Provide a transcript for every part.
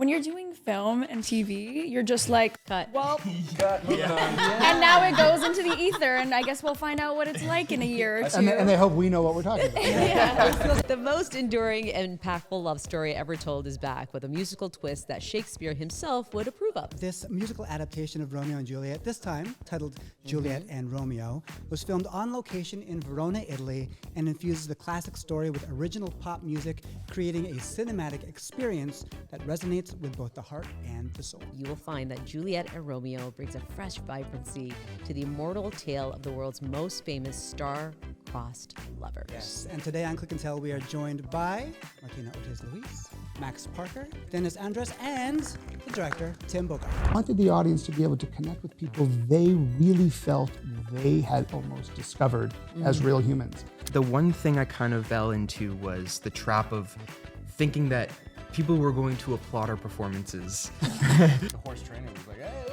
when you're doing film and TV, you're just like, Cut. well, and now it goes into the ether, and I guess we'll find out what it's like in a year or two. And they hope we know what we're talking about. The most enduring and impactful love story ever told is back with a musical twist that Shakespeare himself would approve of. This musical adaptation of Romeo and Juliet, this time titled Juliet and Romeo, was filmed on location in Verona, Italy, and infuses the classic story with original pop music, creating a cinematic experience that resonates with both the heart and the soul. You will find that Juliet and Romeo brings a fresh vibrancy to the immortal tale of the world's most famous star-crossed lovers. Yes, and today on Click and Tell, we are joined by Martina Ortiz Luis, Max Parker, Dennis Andres, and the director, Tim Bogart. I wanted the audience to be able to connect with people they really felt they had almost discovered as real humans. The one thing I kind of fell into was the trap of thinking that people were going to applaud our performances. The horse trainer was like, hey,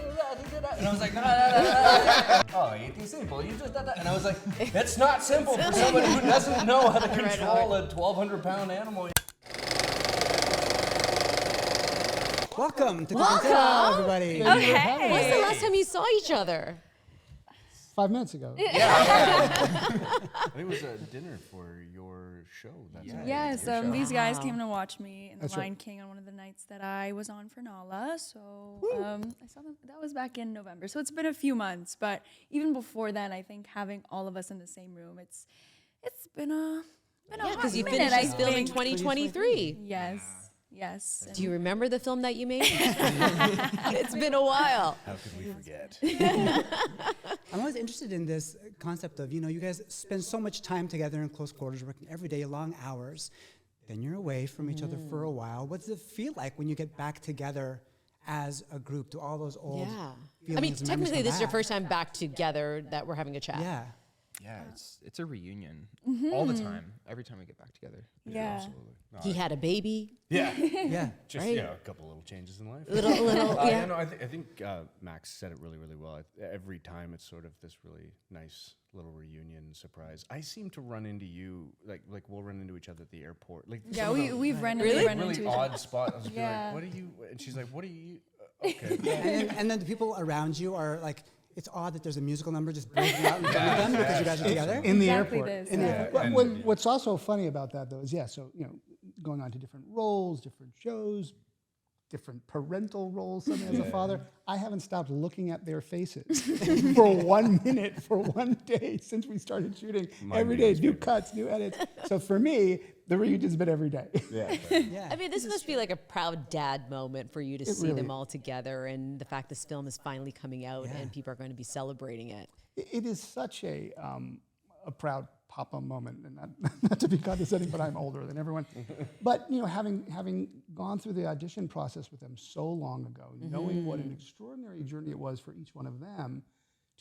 and I was like, no. Oh, it's simple. You just and I was like, that's not simple for somebody who doesn't know how to control a 1,200-pound animal. Welcome to Click and Tell, everybody. Okay. When's the last time you saw each other? 5 minutes ago. I think it was a dinner for your show. That's it. Yes, Your show. these guys came to watch me in The That's Lion right. King on one of the nights that I was on for Nala. So I saw them. That was back in November. So it's been a few months, but even before then, I think having all of us in the same room, it's been a Yeah, because you minute, finished I filming think. 2023. Yes, yes. Do you remember the film that you made? It's been a while. How could we forget? I'm always interested in this concept of, you guys spend so much time together in close quarters, working every day, long hours. Then you're away from each other for a while. What does it feel like when you get back together as a group? Do all those old Yeah. feelings I mean, and memories technically, come this is your back? first time back together that we're having a chat. Yeah. Yeah, it's a reunion all the time. Every time we get back together. Yeah. Absolutely. No, He had a baby. yeah. Yeah. Just, Right. a couple little changes in life. Little, yeah. No, I think Max said it really, really well. Every time it's sort of this really nice little reunion surprise. I seem to run into you, like we'll run into each other at the airport. Like Yeah, some of the we've run Really? run really into each other. odd spot. I was Yeah. like, what are you? And she's like, what are you? Okay. And then the people around you are like, it's odd that there's a musical number just breaking out in front of them because you guys are together. In the Exactly airport. this, In the yeah. airport. What's also funny about that, though, is, so, going on to different roles, different shows, different parental roles, suddenly as a father, I haven't stopped looking at their faces for 1 minute, for one day since we started shooting. Every day, new cuts, new edits. So for me, the reunion's been every day. Yeah. Yeah. I mean, this must be like a proud dad moment for you to see really them is. all together, and the fact this film is finally coming out and people are going to be celebrating it. It is such a proud papa moment, and not to be condescending, but I'm older than everyone. But having gone through the audition process with them so long ago, knowing what an extraordinary journey it was for each one of them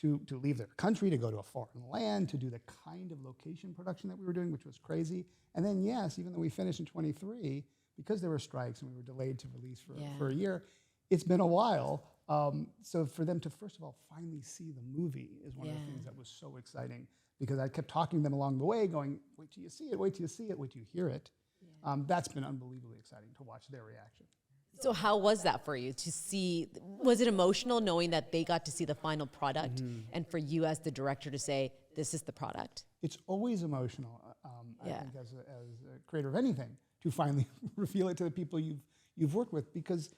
to leave their country, to go to a foreign land, to do the kind of location production that we were doing, which was crazy. And then, yes, even though we finished in 23, because there were strikes and we were delayed to release for a year, it's been a while. So for them to, first of all, finally see the movie is one of the things that was so exciting, because I kept talking to them along the way, going, wait till you see it, wait till you see it, wait till you hear it. That's been unbelievably exciting to watch their reaction. So how was that for you to see? Was it emotional knowing that they got to see the final product and for you as the director to say, this is the product? It's always emotional, I Yeah. think, as a creator of anything, to finally reveal it to the people you've worked with, because,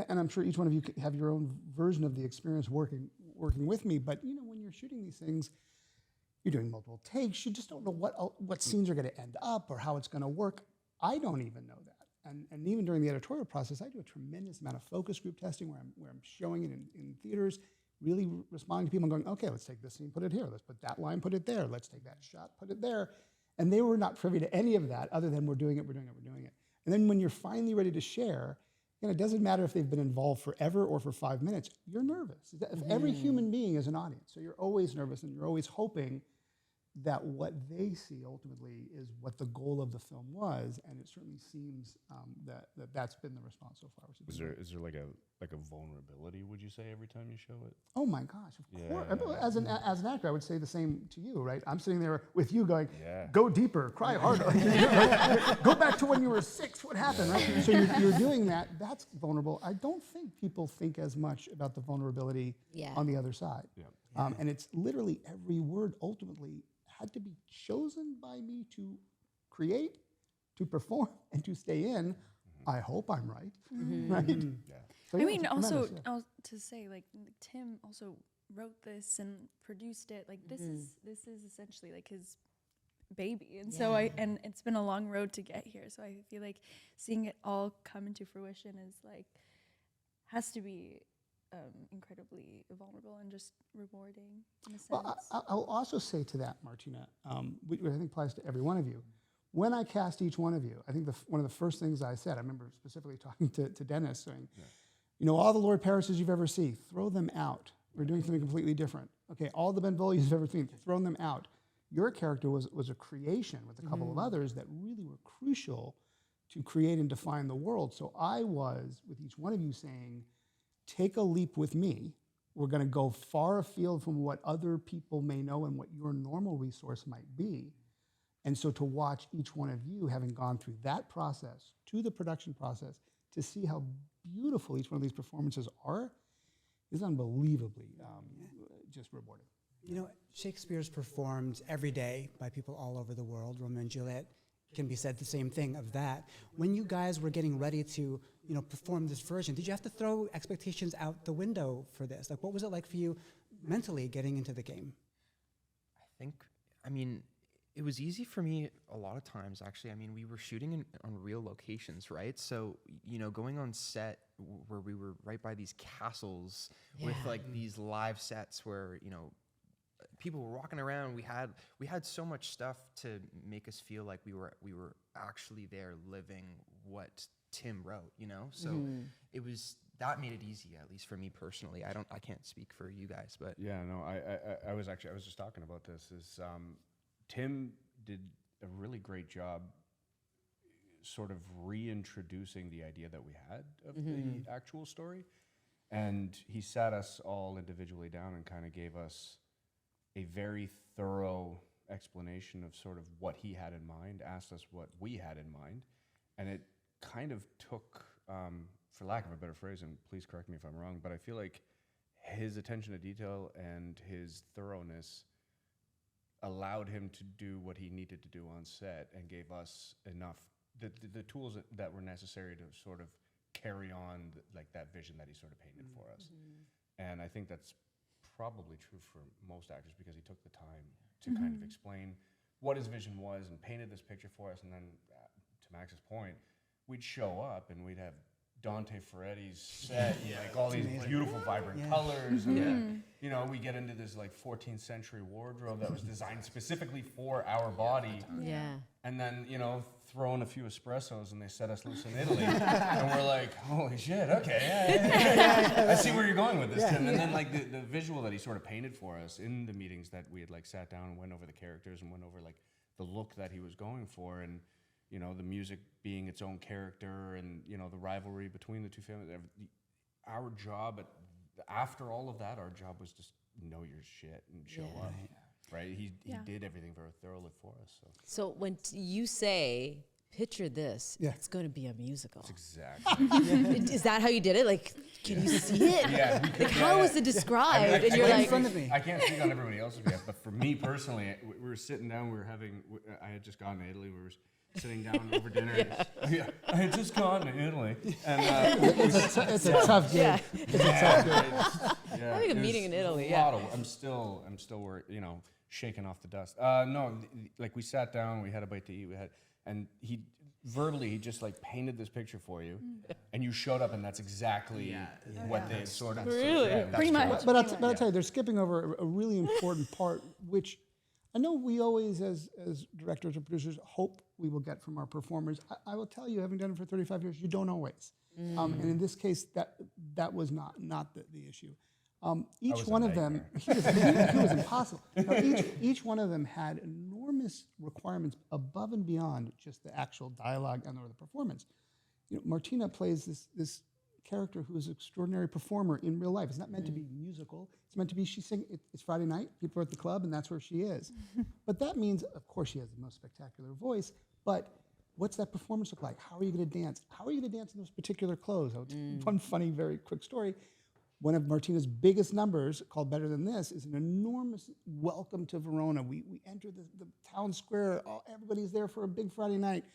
and I'm sure each one of you have your own version of the experience working with me, but when you're shooting these things, you're doing multiple takes, you just don't know what scenes are going to end up or how it's going to work. I don't even know that. And even during the editorial process, I do a tremendous amount of focus group testing where I'm showing it in theaters, really responding to people and going, okay, let's take this scene, put it here. Let's put that line, put it there. Let's take that shot, put it there. And they were not privy to any of that other than we're doing it. And then when you're finally ready to share, it doesn't matter if they've been involved forever or for 5 minutes, you're nervous. Every human being is an audience. So you're always nervous and you're always hoping that what they see ultimately is what the goal of the film was, and it certainly seems that's been the response so far. Which Is there like a vulnerability? Would you say every time you show it? Oh my gosh, of Yeah, course. yeah, As an actor, I would say the same to you, right? I'm sitting there with you going, Yeah. go deeper, cry harder, go back to when you were 6, what happened, right? So you're doing that, that's vulnerable. I don't think people think as much about the vulnerability on the other side. Yeah. And it's literally every word ultimately had to be chosen by me to create, to perform, and to stay in. I hope I'm right, right? Yeah. So, I yeah, mean, it's also tremendous, to say, like, Tim also wrote this and produced it. Like, this is essentially like his baby, and so and it's been a long road to get here. So I feel like seeing it all come into fruition is like has to be incredibly vulnerable and just rewarding in a sense. Well, I'll also say to that, Martina, which I think applies to every one of you. When I cast each one of you, I think one of the first things I said, I remember specifically talking to Dennis saying, you know, all the Lord Paris's you've ever seen, throw them out. We're doing something completely different. Okay, all the Benvoglios you've ever seen, throw them out. Your character was a creation with a couple of others that really were crucial to create and define the world. So I was, with each one of you, saying, take a leap with me. We're going to go far afield from what other people may know and what your normal resource might be. And so to watch each one of you having gone through that process to the production process, to see how beautiful each one of these performances are, is unbelievably just rewarding. You know, Shakespeare's performed every day by people all over the world. Romeo and Juliet can be said the same thing of that. When you guys were getting ready to, you know, perform this version, did you have to throw expectations out the window for this? Like, what was it like for you mentally getting into the game? I mean, it was easy for me a lot of times, actually. I mean, we were shooting on real locations, right? So, you know, going on set where we were right by these castles with like these live sets where, you know, people were walking around. We had so much stuff to make us feel like we were actually there living what Tim wrote, you know? So that made it easy, at least for me personally. I can't speak for you guys, but Yeah, no, I was just talking about this. Tim did a really great job sort of reintroducing the idea that we had of the actual story. And he sat us all individually down and kind of gave us a very thorough explanation of sort of what he had in mind, asked us what we had in mind. And it kind of took, for lack of a better phrase, and please correct me if I'm wrong, but I feel like his attention to detail and his thoroughness allowed him to do what he needed to do on set and gave us enough, the tools that were necessary to sort of carry on like that vision that he sort of painted for us. And I think that's probably true for most actors because he took the time to kind of explain what his vision was and painted this picture for us. And then to Max's point, we'd show up and we'd have Dante Ferretti's set, like all these beautiful, vibrant colors. And then, you know, we get into this like 14th century wardrobe that was designed specifically for our body. Yeah. And then, you know, throw in a few espressos and they set us loose in Italy. And we're like, holy shit, okay. I see where you're going with this, Tim. And then like the visual that he sort of painted for us in the meetings that we had like sat down and went over the characters and went over like the look that he was going for. And, you know, the music being its own character and, you know, the rivalry between the two families. Our job, after all of that, our job was just know your shit and show up. Right? He did everything very thoroughly for us. So when you say, picture this, it's going to be a musical. That's exactly. Is that how you did it? Like, can you see it? Yeah. Like, how was it described? And you're in like, front of me. I can't speak on everybody else's behalf, but for me personally, we were sitting down, I had just gone to Italy, we were sitting down over dinner. I had just gone to Italy. And It's a tough gig. It's a tough gig. having a meeting in Italy, I'm still worried, you know, shaking off the dust. No, like we sat down, we had a bite to eat, and he just like painted this picture for you, and you showed up, and that's exactly what they sort of. Really? Pretty much. But I'll tell you, they're skipping over a really important part, which I know we always, as directors or producers, hope we will get from our performers. I will tell you, having done it for 35 years, you don't always. And in this case, that was not the issue. Each was a one of them, nightmare. he was impossible. No, each one of them had enormous requirements above and beyond just the actual dialogue and or the performance. You know, Martina plays this character who is an extraordinary performer in real life. It's not meant to be musical. It's meant to be it's Friday night, people are at the club, and that's where she is. But that means, of course, she has the most spectacular voice, but what's that performance look like? How are you going to dance? How are you going to dance in those particular clothes? Oh, one funny, very quick story. One of Martina's biggest numbers, called Better Than This, is an enormous welcome to Verona. We enter the town square. Everybody's there for a big Friday night.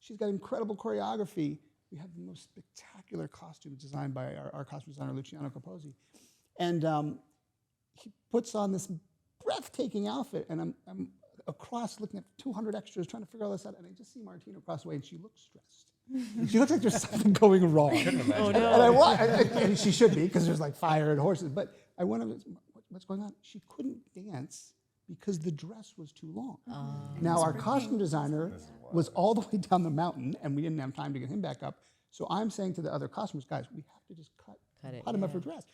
She's got incredible choreography. We have the most spectacular costumes designed by our costume designer, Luciano Capozzi. And he puts on this breathtaking outfit, and I'm across looking at 200 extras trying to figure all this out, and I just see Martina across the way, and she looks stressed. She looks like there's something going wrong. Oh, no. And she should be, because there's like fire and horses. But I went over, what's going on? She couldn't dance because the dress was too long. Now, our costume designer was all the way down the mountain, and we didn't have time to get him back up. So I'm saying to the other costumers, guys, we have to just cut the it, bottom of her dress.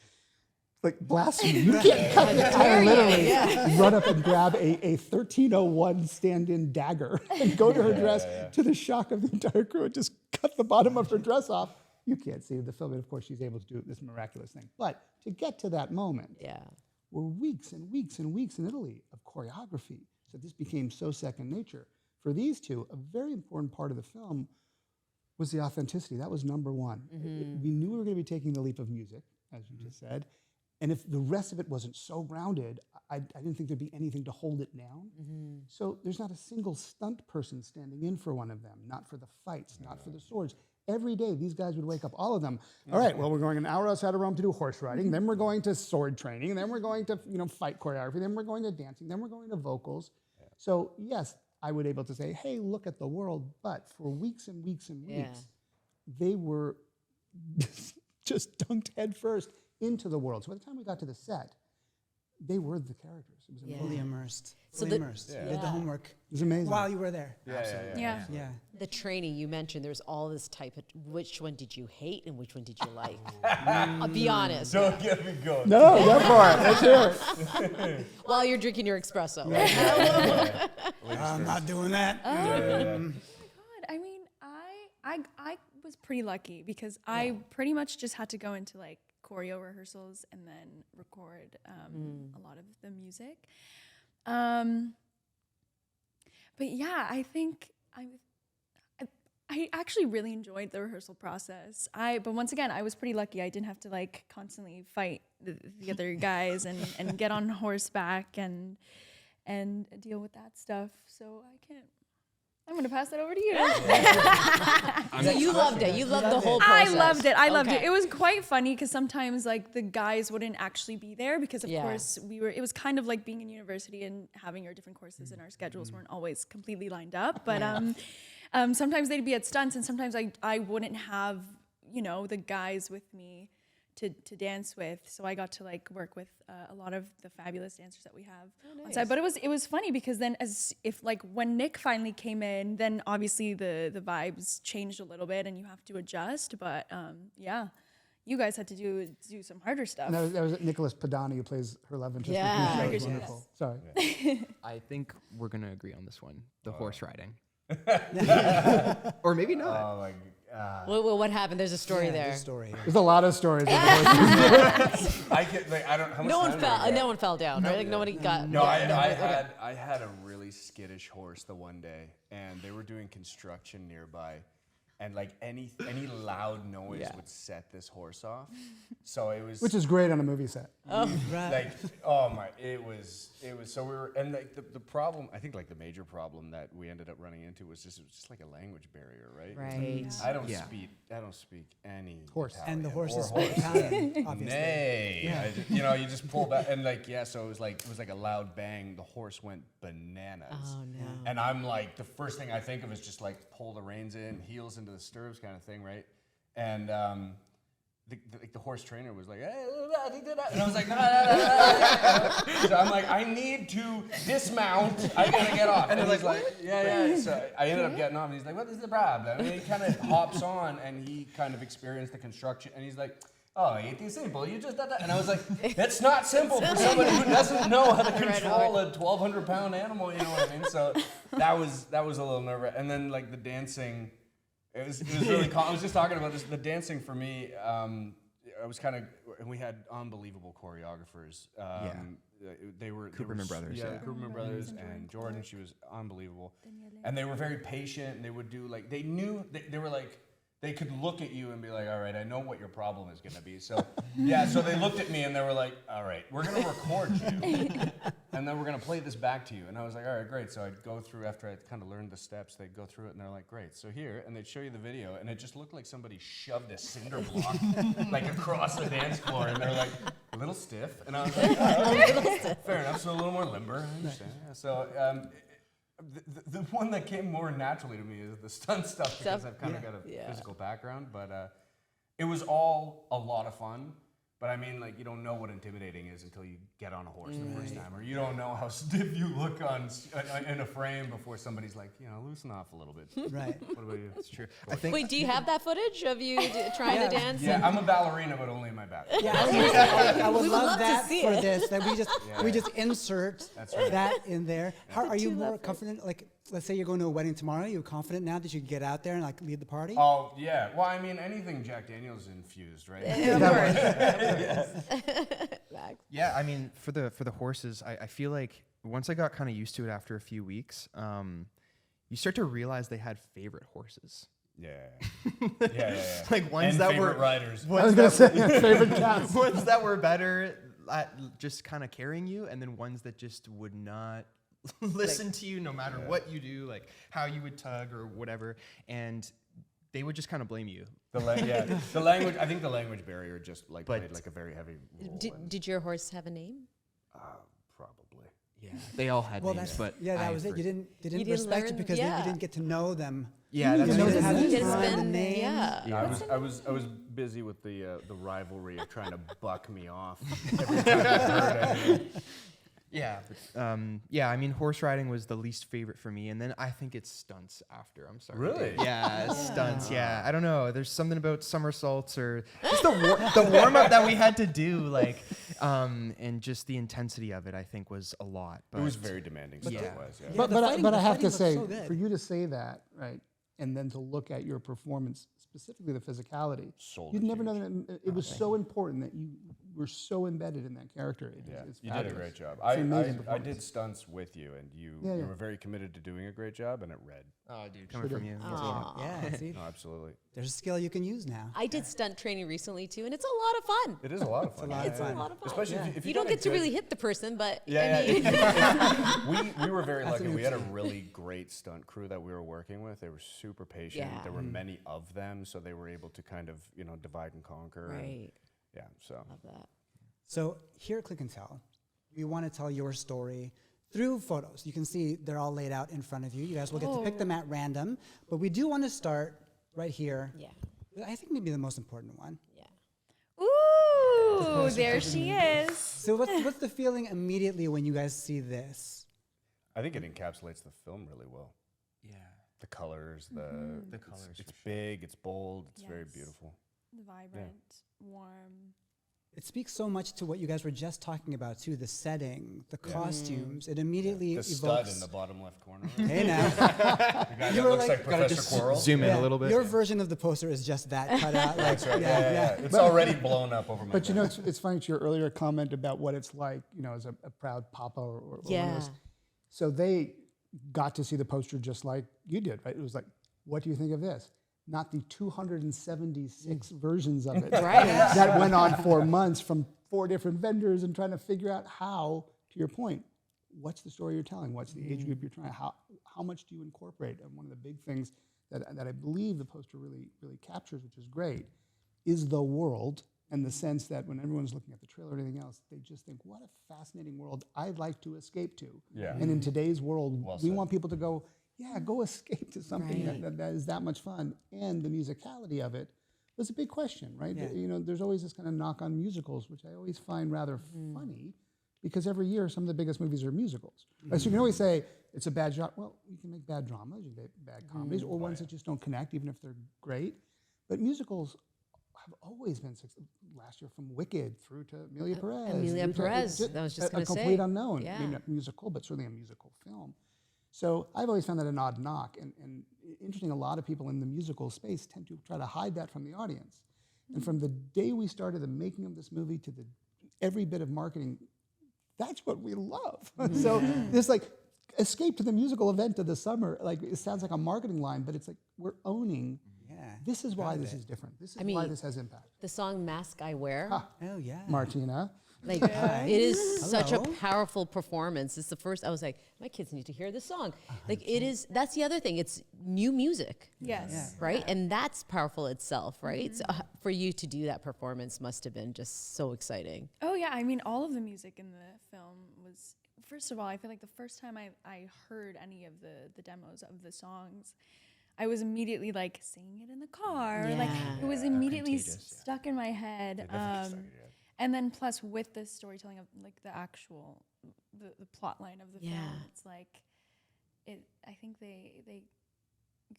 Like, blasphemy, you can't cut it. I literally run up and grab a 1301 stand-in dagger and go to her dress to the shock of the entire crew and just cut the bottom of her dress off. You can't see the film, and of course she's able to do this miraculous thing. But to get to that moment were weeks and weeks and weeks in Italy of choreography. So this became so second nature. For these two, a very important part of the film was the authenticity. That was number one. We knew we were going to be taking the leap of music, as you just said. And if the rest of it wasn't so grounded, I didn't think there'd be anything to hold it down. So there's not a single stunt person standing in for one of them, not for the fights, not for the swords. Every day, these guys would wake up, all of them. All right, well, we're going an hour outside of Rome to do horse riding. Then we're going to sword training. Then we're going to, fight choreography. Then we're going to dancing. Then we're going to vocals. So yes, I would be able to say, hey, look at the world. But for weeks and weeks and weeks, they were just dunked head first into the world. So by the time we got to the set, they were the characters. It was amazing. Fully immersed. So Fully immersed. You did the homework. It was amazing. While you were there. Yeah. The training you mentioned, there's all this type of, which one did you hate and which one did you like? I'll be honest. Don't get me going. No, go for it. Let's hear it. While you're drinking your espresso. I'm not doing that. God, I mean, I was pretty lucky because I pretty much just had to go into like choreo rehearsals and then record a lot of the music. But yeah, I think I actually really enjoyed the rehearsal process. But once again, I was pretty lucky. I didn't have to like constantly fight the other guys and get on horseback and deal with that stuff. So I'm going to pass that over to you. So you loved it. You loved the whole process. I loved it. It was quite funny because sometimes like the guys wouldn't actually be there because of course it was kind of like being in university and having our different courses and our schedules weren't always completely lined up. But sometimes they'd be at stunts and sometimes I wouldn't have, the guys with me to dance with. So I got to like work with a lot of the fabulous dancers that we have on side. But it was funny because then when Nick finally came in, then obviously the vibes changed a little bit and you have to adjust. But you guys had to do some harder stuff. That was Nicholas Padani who plays her love interest. Yeah. It was wonderful. Sorry. I think we're gonna agree on this one: the horse riding, or maybe not. Oh my God. What happened? There's a story there. Story. There's a lot of stories. I get like I don't. How much No one time fell. do we got? No one fell down, right? Like nobody got. No, I okay. had a really skittish horse the one day, and they were doing construction nearby, and like any loud noise would set this horse off. So it was. Which is great on a movie set. Like, oh my, it was, so we were, and like the problem, I think like the major problem that we ended up running into was it was just like a language barrier, right? Right. I don't speak any Horse. Italian And the or horses horse. spoke Italian, obviously. Nay, you just pull back, and like, so it was like a loud bang, the horse went bananas. Oh no. And I'm like, the first thing I think of is just like pull the reins in, heels into the stirrups kind of thing, right? And the horse trainer was like, hey, and I was like, no. So I'm like, I need to dismount. I gotta get off. And he's like, yeah. So I ended up getting off, and he's like, what is the problem? And he kind of hops on, and he kind of experienced the construction, and he's like, oh, it's simple. You just that. And I was like, that's not simple for somebody who doesn't know how to control a 1,200-pound animal. You know what I mean? So that was a little nerve-wracking. And then like the dancing, it was really. I was just talking about this. The dancing for me, I was kind of. We had unbelievable choreographers. They were Cooperman Brothers. Yeah, Cooperman Brothers and Jordan. She was unbelievable, and they were very patient. And they would do like they knew they were like. They could look at you and be like, all right, I know what your problem is going to be. So, so they looked at me and they were like, all right, we're going to record you. And then we're going to play this back to you. And I was like, all right, great. So I'd go through, after I'd kind of learned the steps, they'd go through it and they're like, great. So here, and they'd show you the video. And it just looked like somebody shoved a cinder block like across the dance floor. And they're like, a little stiff. And I was like, oh, fair enough. So a little more limber. I understand. Yeah. So, the one that came more naturally to me is the stunt stuff because I've kind of got a physical background, but it was all a lot of fun. But I mean, like, you don't know what intimidating is until you get on a horse the first time, or you don't know how stiff you look in a frame before somebody's like, loosen off a little bit. Right. What about you? That's true. I think. Wait, do you have that footage of you trying to dance? Yeah, I'm a ballerina, but only in my back. Yeah, I would We would love love to that see for it. this. That we just insert That's right. that in there. How are you two more left confident? Like, let's say you're going to a wedding tomorrow. You're confident now that you can get out there and like lead the party. Oh yeah. Well, I mean, anything Jack Daniels infused, right? Yeah, I mean, for the horses, I feel like once I got kind of used to it after a few weeks, you start to realize they had favorite horses. Yeah. Yeah. Like ones And that favorite were riders. I was going to say, favorite cats. ones that were better at just kind of carrying you, and then ones that just would not listen to you no matter what you do, like how you would tug or whatever, and they would just kind of blame you. The language. I think the language barrier just like played like a very heavy role. Did your horse have a name? Probably. Yeah, they all had Well, names, that's but that was it. You didn't didn't respect learn- it because you didn't get to know them. Yeah, that's You know true. how to You didn't find the spend- names. yeah. I was busy with the rivalry of trying to buck me off every time I heard it. Yeah, but, yeah. I mean, horse riding was the least favorite for me, and then I think it's stunts after. I'm sorry. Really? Yeah, stunts. Yeah, I don't know. There's something about somersaults or just the warm up that we had to do, like, and just the intensity of it. I think was a lot. But It was very demanding. Yeah. stuff-wise, yeah. But, the but, fighting- but I the have fighting to say, looks so good. for you to say that, right, and then to look at your performance, specifically the physicality, Soul you'd to never huge. done it. It was so important that you were so embedded in that character. It's You did a fabulous. great job. It's an amazing I did performance. stunts with you, and you Yeah. were very committed to doing a great job, and it read. oh, dude, coming from you. Yeah, see, No, absolutely. there's a skill you can use now. I did stunt training recently too, and it's a lot of fun. It is a lot of fun. It's a lot of fun. Especially if You don't got a get to good- really hit the person, but Yeah, I mean, we were very lucky. We had a really great stunt crew that we were working with. They were super patient. Yeah. There were many of them, so they were able to kind of divide and conquer. and- right. yeah. So Love that. So here at Click and Tell, we want to tell your story through photos. You can see they're all laid out in front of you. You guys will get to pick them at random, but we do want to start right here. Yeah. I think maybe the most important one. Yeah. Ooh, there she is. So what's the feeling immediately when you guys see this? I think it encapsulates the film really well. Yeah. The colors, The it's, colors it's for big, it's bold, it's very Yes. beautiful. Vibrant, warm. It speaks so much to what you guys were just talking about too, the setting, the costumes. It immediately The evokes. stud in the bottom left corner. Hey now. The guy that You were looks like- like Professor Quirrell. Zoom in Yeah, a little bit. Your version of the poster is just that cut out. Like, That's right. Yeah. It's already blown up over my But head. it's funny to your earlier comment about what it's like, as a proud papa or one of Yeah. those. So they got to see the poster just like you did, right? It was like, what do you think of this? Not the 276 versions of it Right. that went on for months from 4 different vendors and trying to figure out how, to your point, what's the story you're telling? What's the age group you're trying? How much do you incorporate? And one of the big things that I believe the poster really captures, which is great, is the world, and the sense that when everyone's looking at the trailer or anything else, they just think, what a fascinating world I'd like to escape to. Yeah. And in today's world, Well we said. want people to go, yeah, go escape to something that is that much fun. And the musicality of it was a big question, right? Yeah. There's always this kind of knock on musicals, which I always find rather funny, because every year some of the biggest movies are musicals. Right? So you can always say it's a bad genre. Well, you can make bad dramas, you can make bad comedies, or ones that just don't connect, even if they're great. But musicals have always been last year from Wicked through to Amelia Perez. Amelia through to- Perez, just I was just a gonna say. complete unknown. Yeah. I mean, a musical, but certainly a musical film. So I've always found that an odd knock, and interesting, a lot of people in the musical space tend to try to hide that from the audience. And from the day we started the making of this movie to every bit of marketing, that's what we love. So this like escape to the musical event of the summer, like it sounds like a marketing line, but it's like we're owning. This is why this is different. This is why this has impact. The song Mask I Wear. Oh yeah. Martina. Like it is such a powerful performance. It's the first I was like, my kids need to hear this song. Like it is, that's the other thing. It's new music. Yes. Right? And that's powerful itself, right? So, for you to do that performance must have been just so exciting. Oh yeah, I mean, all of the music in the film was, first of all, I feel like the first time I heard any of the demos of the songs, I was immediately like singing it in the car. Like it was immediately stuck in my head. And then plus with the storytelling of like the actual, the plot line of the film, it's like, I think they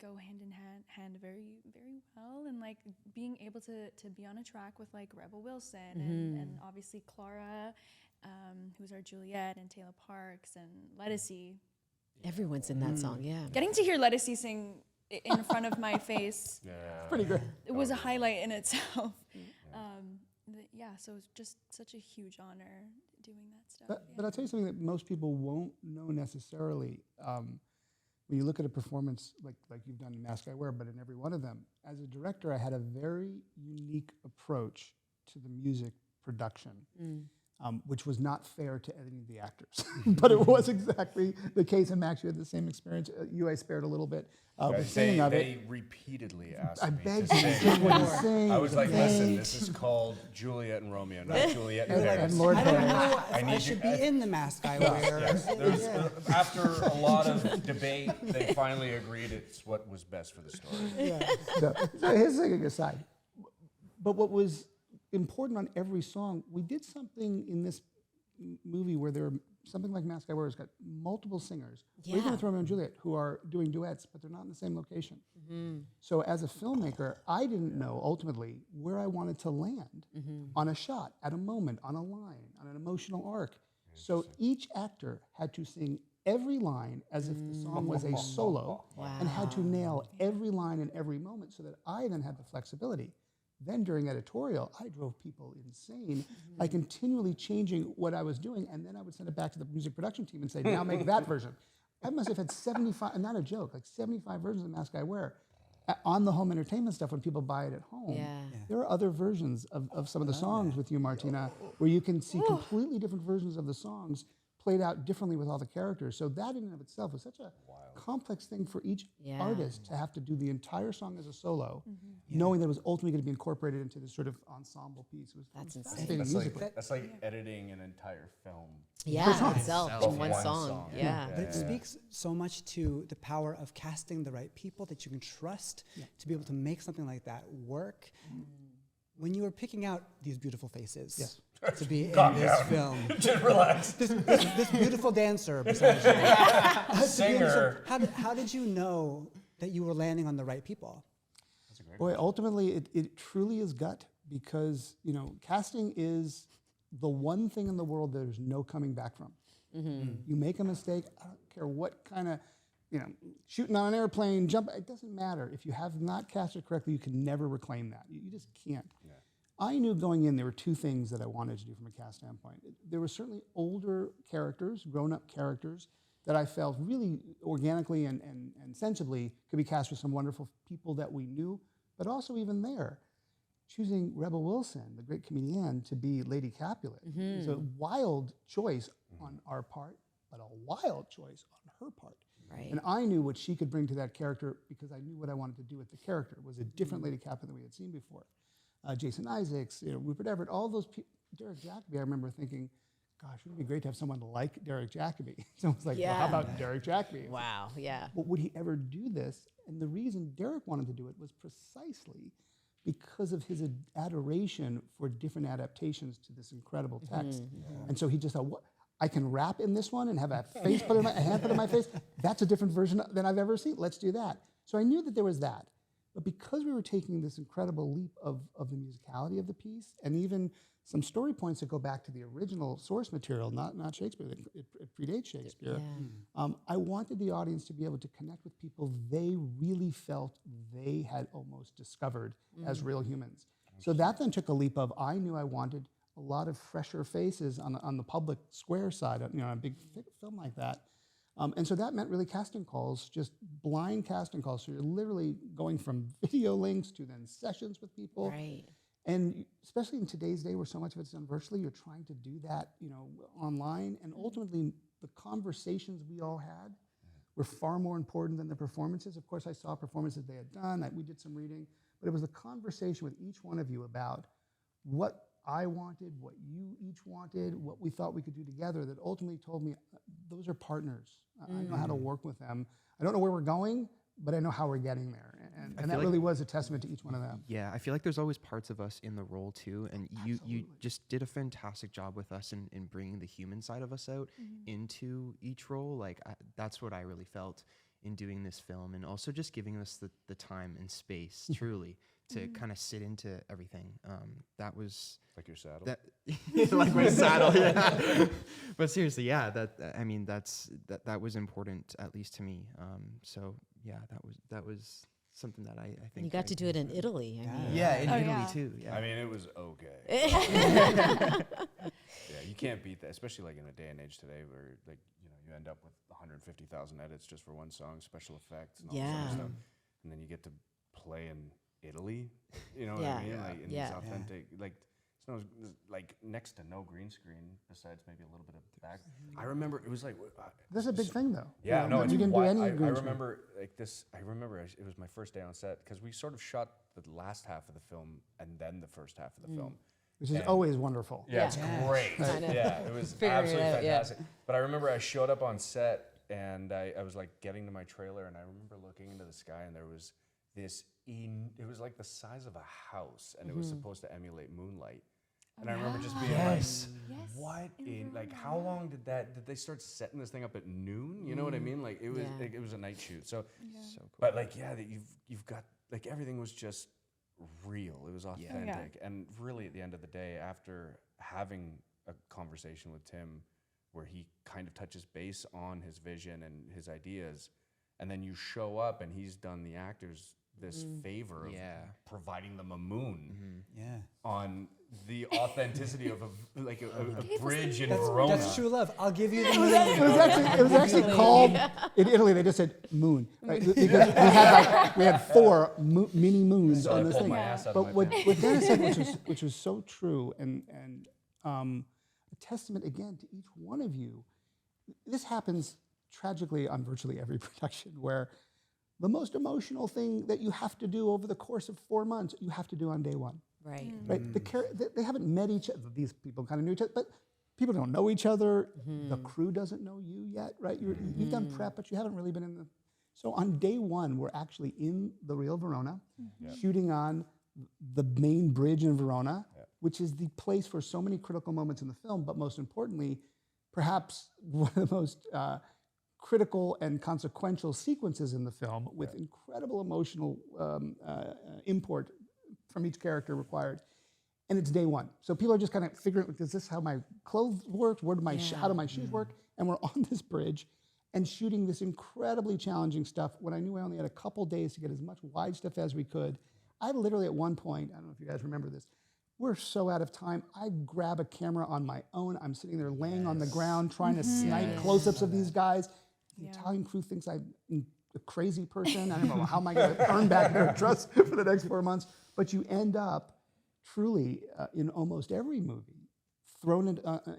go hand in hand very, very well. And like being able to be on a track with like Rebel Wilson and obviously Clara, who's our Juliet, and Taylor Parks and Lettucey. Everyone's in that song, Getting to hear Lettucey sing in front of my face, Pretty great. it was a highlight in itself. So it's just such a huge honor doing that stuff. But I'll tell you something that most people won't know necessarily. When you look at a performance like you've done in Mask I Wear, but in every one of them, as a director, I had a very unique approach to the music production, which was not fair to any of the actors. But it was exactly the case. And Max, you had the same experience. I spared a little bit with singing of it. They repeatedly asked I me begged to you to sing. sing when you sing. I was like, listen, begged. this is called Juliet and Romeo, not Juliet and Paris. And Lord I don't Paris. know if I need should you- be in the mask I wear. There's, after a lot of debate, they finally agreed it's what was best for the story. So his singing aside, but what was important on every song, we did something in this movie where there are something like Mask I Wear has got multiple singers, or even with Romeo and Juliet, who are doing duets, but they're not in the same location. So as a filmmaker, I didn't know ultimately where I wanted to land on a shot, at a moment, on a line, on an emotional arc. So each actor had to sing every line as if the song was a solo, and had to nail every line in every moment, so that I then had the flexibility. Then during editorial, I drove people insane by continually changing what I was doing, and then I would send it back to the music production team and say, now make that version. I must have had 75, and not a joke, like 75 versions of Mask I Wear. On the home entertainment stuff, when people buy it at home, there are other versions of some of the songs with you, Martina, where you can see completely different versions of the songs played out differently with all the characters. So that in and of itself was such a complex thing for each artist to have to do the entire song as a solo, knowing that it was ultimately going to be incorporated into this sort of ensemble piece. That's insane. fascinating That's musically. like, that's like editing an entire film. Itself in Of one one song. song. Yeah. But it speaks so much to the power of casting the right people that you can trust to be able to make something like that work. When you were picking out these beautiful faces to be in this film, Just relax. this beautiful dancer besides you, to be in this Singer. film, how did you know that you were landing on the right people? Boy, ultimately, it truly is gut, because casting is the one thing in the world that there's no coming back from. You make a mistake, I don't care what kind of, shooting on an airplane, jump, it doesn't matter. If you have not cast it correctly, you can never reclaim that. You just can't. I knew going in there were two things that I wanted to do from a cast standpoint. There were certainly older characters, grown-up characters, that I felt really organically and sensibly could be cast with some wonderful people that we knew, but also even there, choosing Rebel Wilson, the great comedian, to be Lady Capulet. It's a wild choice on our part, but a wild choice on her part. Right. And I knew what she could bring to that character because I knew what I wanted to do with the character. It was a different Lady Capulet than we had seen before. Jason Isaacs, Rupert Everett, all those people. Derek Jacobi, I remember thinking, gosh, wouldn't it be great to have someone like Derek Jacobi? So I was like, well, how about Derek Jacobi? Wow. Yeah. But would he ever do this? And the reason Derek wanted to do it was precisely because of his adoration for different adaptations to this incredible text. And so he just thought, what? I can rap in this one and have a face a hand put in my face? That's a different version than I've ever seen. Let's do that. So I knew that there was that. But because we were taking this incredible leap of the musicality of the piece, and even some story points that go back to the original source material, not Shakespeare, it predates Shakespeare, I wanted the audience to be able to connect with people they really felt they had almost discovered as real humans. So that then took a leap of, I knew I wanted a lot of fresher faces on the public square side, on a big film like that. And so that meant really casting calls, just blind casting calls. So you're literally going from video links to then sessions with people. Right. And especially in today's day where so much of it's done virtually, you're trying to do that, online. And ultimately, the conversations we all had were far more important than the performances. Of course, I saw performances they had done. We did some reading. But it was the conversation with each one of you about what I wanted, what you each wanted, what we thought we could do together that ultimately told me those are partners. I know how to work with them. I don't know where we're going, but I know how we're getting there. And that really was a testament to each one of them. Yeah, I feel like there's always parts of us in the role too, and you just did a fantastic job with us in bringing the human side of us out into each role. Like that's what I really felt in doing this film, and also just giving us the time and space, truly, to kind of sit into everything. That was like your saddle. Like my saddle, yeah. But seriously, yeah, that was important, at least to me. So yeah, that was something that I think You got to do it in Italy. I mean. Yeah, in Italy too. Yeah. I mean, it was okay. Yeah, you can't beat that, especially like in a day and age today where you end up with 150,000 edits just for one song, special effects and all this other stuff. And then you get to play in Italy, you know what I mean? Like in these authentic, like next to no green screen besides maybe a little bit of back. I remember it was like That's a big thing, though. Yeah, no, you didn't do any I green screen. remember like this. I remember it was my first day on set because we sort of shot the last half of the film and then the first half of the film, which is always wonderful. Yeah, it's great. Yeah, it was absolutely fantastic. But I remember I showed up on set and I was like getting to my trailer and I remember looking into the sky and there was this. It was like the size of a house and it was supposed to emulate moonlight. And I remember just being like, what in, like, how long did they start setting this thing up at noon? You know what I mean? Like, it was a night shoot. So cool. But like, that you've got, like, everything was just real. It was authentic. And really at the end of the day, after having a conversation with Tim where he kind of touches base on his vision and his ideas, and then you show up and he's done the actors this favor of providing them a moon on the authenticity of a bridge in Verona. That's true love. I'll give you the moon. It was actually called, in Italy, they just said moon, right? Because we had 4 mini moons on this thing. But what Dennis said, which was so true, and a testament again to each one of you, this happens tragically on virtually every production where the most emotional thing that you have to do over the course of 4 months, you have to do on day one. Right. Right. They haven't met each other. These people kind of knew each other, but people don't know each other. The crew doesn't know you yet, right? You've done prep, but you haven't really been in the. So on day one, we're actually in the real Verona, shooting on the main bridge in Verona, which is the place for so many critical moments in the film. But most importantly, perhaps one of the most critical and consequential sequences in the film with incredible emotional import from each character required. And it's day one. So people are just kind of figuring, is this how my clothes work? How do my shoes work? And we're on this bridge and shooting this incredibly challenging stuff when I knew I only had a couple days to get as much wide stuff as we could. I literally at one point, I don't know if you guys remember this, we're so out of time, I grab a camera on my own. I'm sitting there laying on the ground trying to snipe close-ups of these guys. The Italian crew thinks I'm a crazy person. I don't know how am I going to earn back their trust for the next 4 months. But you end up truly in almost every movie thrown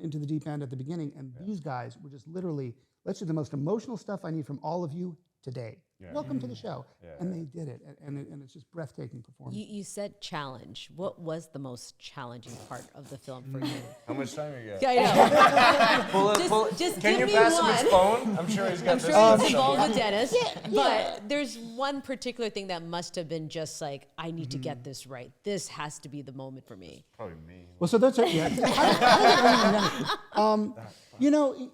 into the deep end at the beginning. And these guys were just literally, let's do the most emotional stuff I need from all of you today. Welcome to the show. And they did it. And it's just breathtaking performance. You said challenge. What was the most challenging part of the film for you? How much time you got? Yeah, I know. Just Can give you me pass him one. his phone? I'm sure he's got I'm this. sure he's involved with Dennis, but there's one particular thing that must have been just like, I need to get this right. This has to be the moment for me. Probably me. Well, so that's it. You know,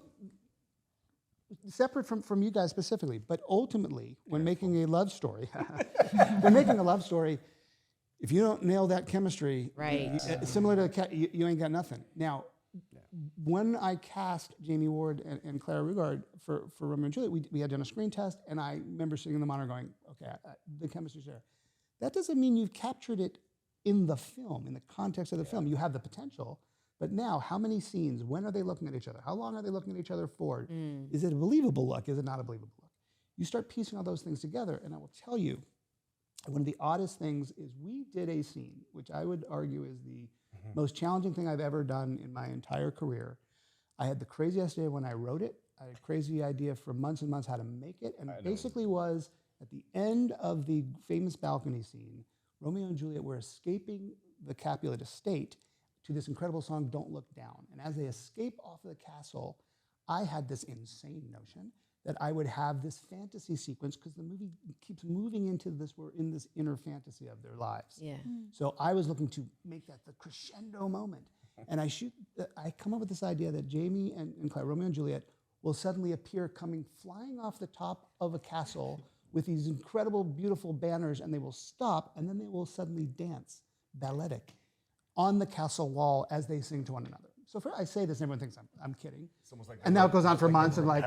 separate from you guys specifically, but ultimately, when making a love story, if you don't nail that chemistry, Right. Similar to the cat, you ain't got nothing. Now, when I cast Jamie Ward and Clara Rugard for Romeo and Juliet, we had done a screen test, and I remember sitting in the monitor going, okay, the chemistry's there. That doesn't mean you've captured it in the film, in the context of the film. You have the potential, but now, how many scenes? When are they looking at each other? How long are they looking at each other for? Is it a believable look? Is it not a believable look? You start piecing all those things together, and I will tell you, one of the oddest things is we did a scene, which I would argue is the most challenging thing I've ever done in my entire career. I had the craziest idea when I wrote it. I had a crazy idea for months and months how to make it, and it basically was at the end of the famous balcony scene, Romeo and Juliet were escaping the Capulet estate to this incredible song, Don't Look Down. And as they escape off of the castle, I had this insane notion that I would have this fantasy sequence, because the movie keeps moving into this, we're in this inner fantasy of their lives. Yeah. So I was looking to make that the crescendo moment. And I come up with this idea that Jamie and Clara, Romeo and Juliet, will suddenly appear coming flying off the top of a castle with these incredible, beautiful banners, and they will stop, and then they will suddenly dance, balletic, on the castle wall as they sing to one another. So I say this, and everyone thinks I'm kidding. It's almost like And now it goes on for months, and like,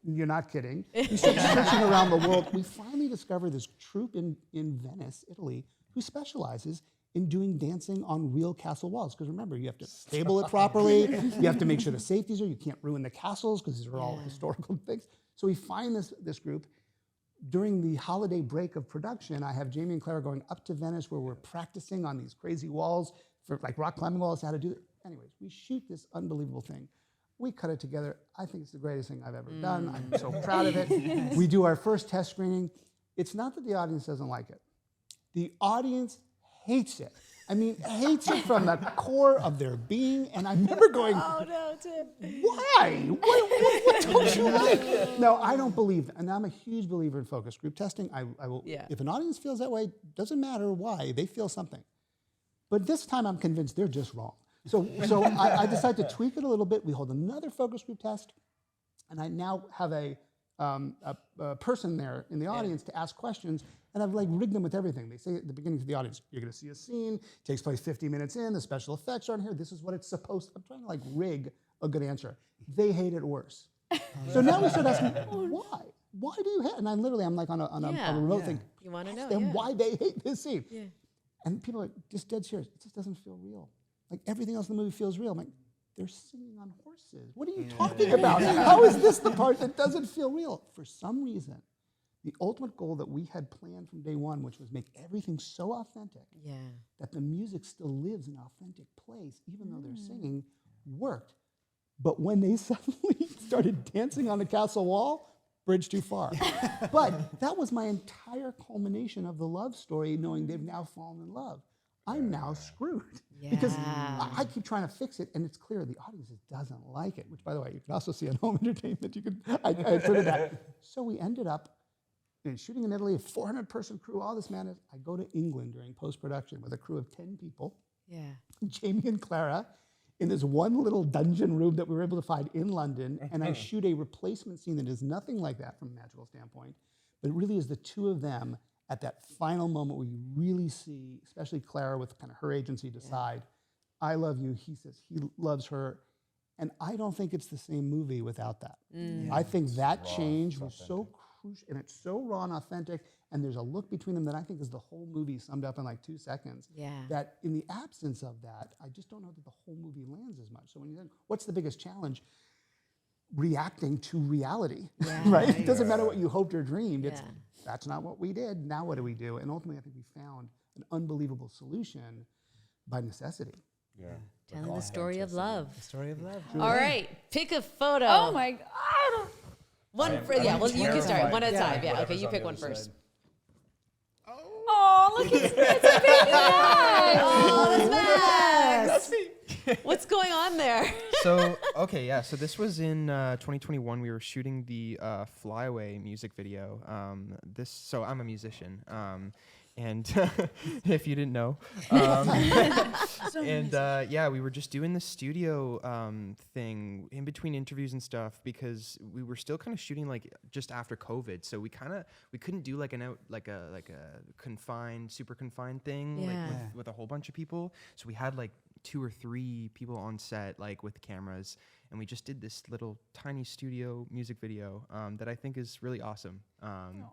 you're not kidding. We start searching around the world. We finally discover this troupe in Venice, Italy, who specializes in doing dancing on real castle walls. Because remember, you have to stable it properly. You have to make sure the safeties are. You can't ruin the castles, because these are all historical things. So we find this group. During the holiday break of production, I have Jamie and Clara going up to Venice, where we're practicing on these crazy walls, for like rock climbing walls, how to do it. Anyways, we shoot this unbelievable thing. We cut it together. I think it's the greatest thing I've ever done. I'm so proud of it. We do our first test screening. It's not that the audience doesn't like it. The audience hates it. I mean, hates it from the core of their being. And I remember going, Oh no, Tim. why? What don't you like? No, I don't believe that. And I'm a huge believer in focus group testing. I will. Yeah. If an audience feels that way, doesn't matter why, they feel something. But this time I'm convinced they're just wrong. So I decided to tweak it a little bit. We hold another focus group test, and I now have a person there in the audience to ask questions, and I've like rigged them with everything. They say at the beginning to the audience, you're gonna see a scene, takes place 50 minutes in, the special effects aren't here, this is what it's supposed to. I'm trying to like rig a good answer. They hate it worse. So now we start asking, why? Why do you hate? And I'm like on a remote thing. You want to know? Them Yeah. why they hate this scene. Yeah. And people are like, just dead serious. It just doesn't feel real. Like everything else in the movie feels real. I'm like, they're singing on horses. What are you talking about? How is this the part that doesn't feel real? For some reason, the ultimate goal that we had planned from day one, which was make everything so authentic that the music still lives in an authentic place, even though they're singing, worked. But when they suddenly started dancing on the castle wall, bridge too far. But that was my entire culmination of the love story, knowing they've now fallen in love. I'm now screwed because I keep trying to fix it, and it's clear the audience just doesn't like it. Which, by the way, you can also see on Home Entertainment. I included that. So we ended up shooting in Italy, a 400-person crew, all this madness. I go to England during post-production with a crew of 10 people. Yeah. Jamie and Clara in this one little dungeon room that we were able to find in London, and I shoot a replacement scene that is nothing like that from a magical standpoint, but it really is the two of them at that final moment where you really see, especially Clara with kind of her agency decide, I love you, he says he loves her, and I don't think it's the same movie without that. I think that change was so crucial, and it's so raw and authentic, and there's a look between them that I think is the whole movie summed up in like 2 seconds. That in the absence of that, I just don't know that the whole movie lands as much. So when you think, what's the biggest challenge? Reacting to reality, right? It doesn't matter what you hoped or dreamed. It's that's not what we did. Now what do we do? And ultimately, I think we found an unbelievable solution by necessity. Yeah. Telling the story of love. The story of love. All right, pick a photo. Oh my God. One for, well, you can start one at a time. Yeah, okay, you pick one first. Oh, look, it's a baby Max. Oh, that's Max. That's me. What's going on there? So, okay, yeah. So this was in 2021. We were shooting the Fly Away music video. So I'm a musician. and if you didn't know, yeah, we were just doing the studio thing in between interviews and stuff because we were still kind of shooting like just after COVID, so we couldn't do like a super confined thing like with a whole bunch of people. So we had like 2 or 3 people on set like with cameras, and we just did this little tiny studio music video that I think is really awesome.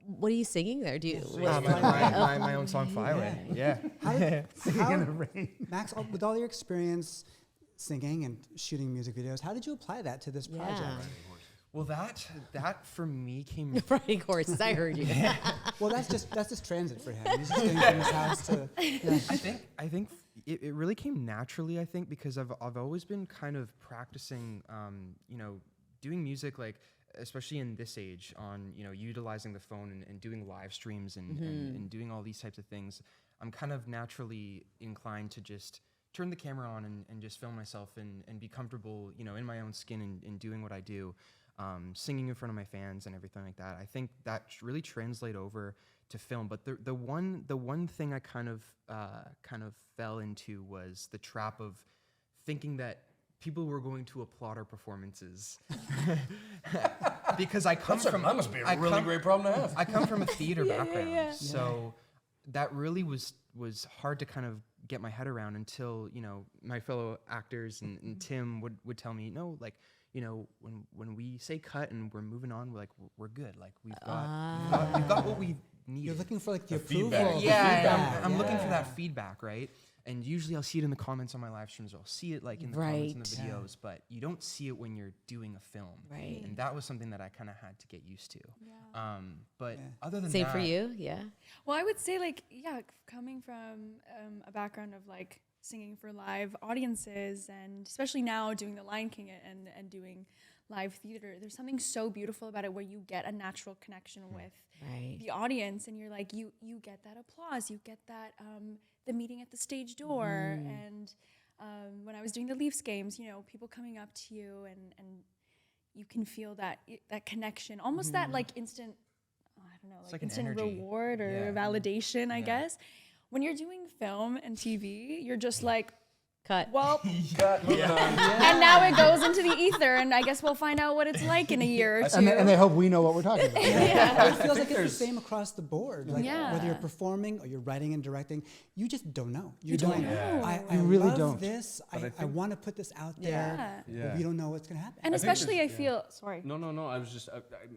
What are you singing there? Do you my own song "Fly Away"? Yeah. How, Max, with all your experience singing and shooting music videos, how did you apply that to this project? Well, that for me came. Riding horses. I heard you. Well, that's just transit for him. He's just getting from his house to. Yeah. I think it really came naturally. I think because I've always been kind of practicing, doing music like, especially in this age, on utilizing the phone and doing live streams and doing all these types of things. I'm kind of naturally inclined to just turn the camera on and just film myself and be comfortable, in my own skin and doing what I do. Singing in front of my fans and everything like that. I think that really translate over to film. But the one thing I kind of fell into was the trap of thinking that people were going to applaud our performances. Because I come from that must be a really great problem to have. I come from a theater background, so that really was hard to kind of get my head around until my fellow actors and Tim would tell me, no, like, when we say cut and we're moving on, we're good. Like we've got what we need. You're looking for like the approval. Feedback. Yeah, I'm looking for that feedback, right? And usually I'll see it in the comments on my live streams, or I'll see it like in the comments in the videos, but you don't see it when you're doing a film. Right. And that was something that I kind of had to get used to. Yeah. But other than Same that, for you, yeah. Well, I would say coming from a background of like singing for live audiences, and especially now doing The Lion King and doing live theater, there's something so beautiful about it where you get a natural connection with the audience, and you're like, you get that applause, you get that the meeting at the stage door, and when I was doing the Leafs games, people coming up to you and you can feel that connection, almost that like instant, like instant an energy. reward or validation, I guess. When you're doing film and TV, you're just like, Cut. well, Moving on. and now it goes into the ether, and I guess we'll find out what it's like in a year or two. And they hope we know what we're talking about. It feels like it's the same across the board. Like Yeah. whether you're performing or you're writing and directing, you just don't know. You don't know. I You really love don't. this. I want to put this out there, Yeah. but we don't know what's going to happen. And I think especially, I feel, sorry. No. I was just,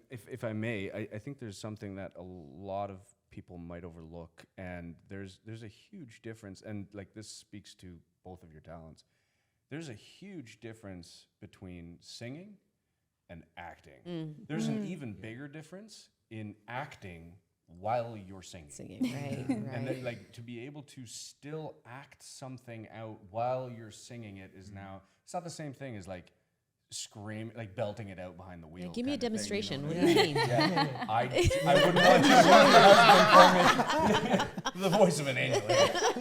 if I may, I think there's something that a lot of people might overlook, and there's a huge difference, and like this speaks to both of your talents. There's a huge difference between singing and acting. There's an even bigger difference in acting while you're singing. Right. And then, like, to be able to still act something out while you're singing it is now, it's not the same thing as like scream, like belting it out behind the wheel. Give me a kind of thing, demonstration. you What know? do you mean? Yeah, I wouldn't want you to for me. The voice of an angel.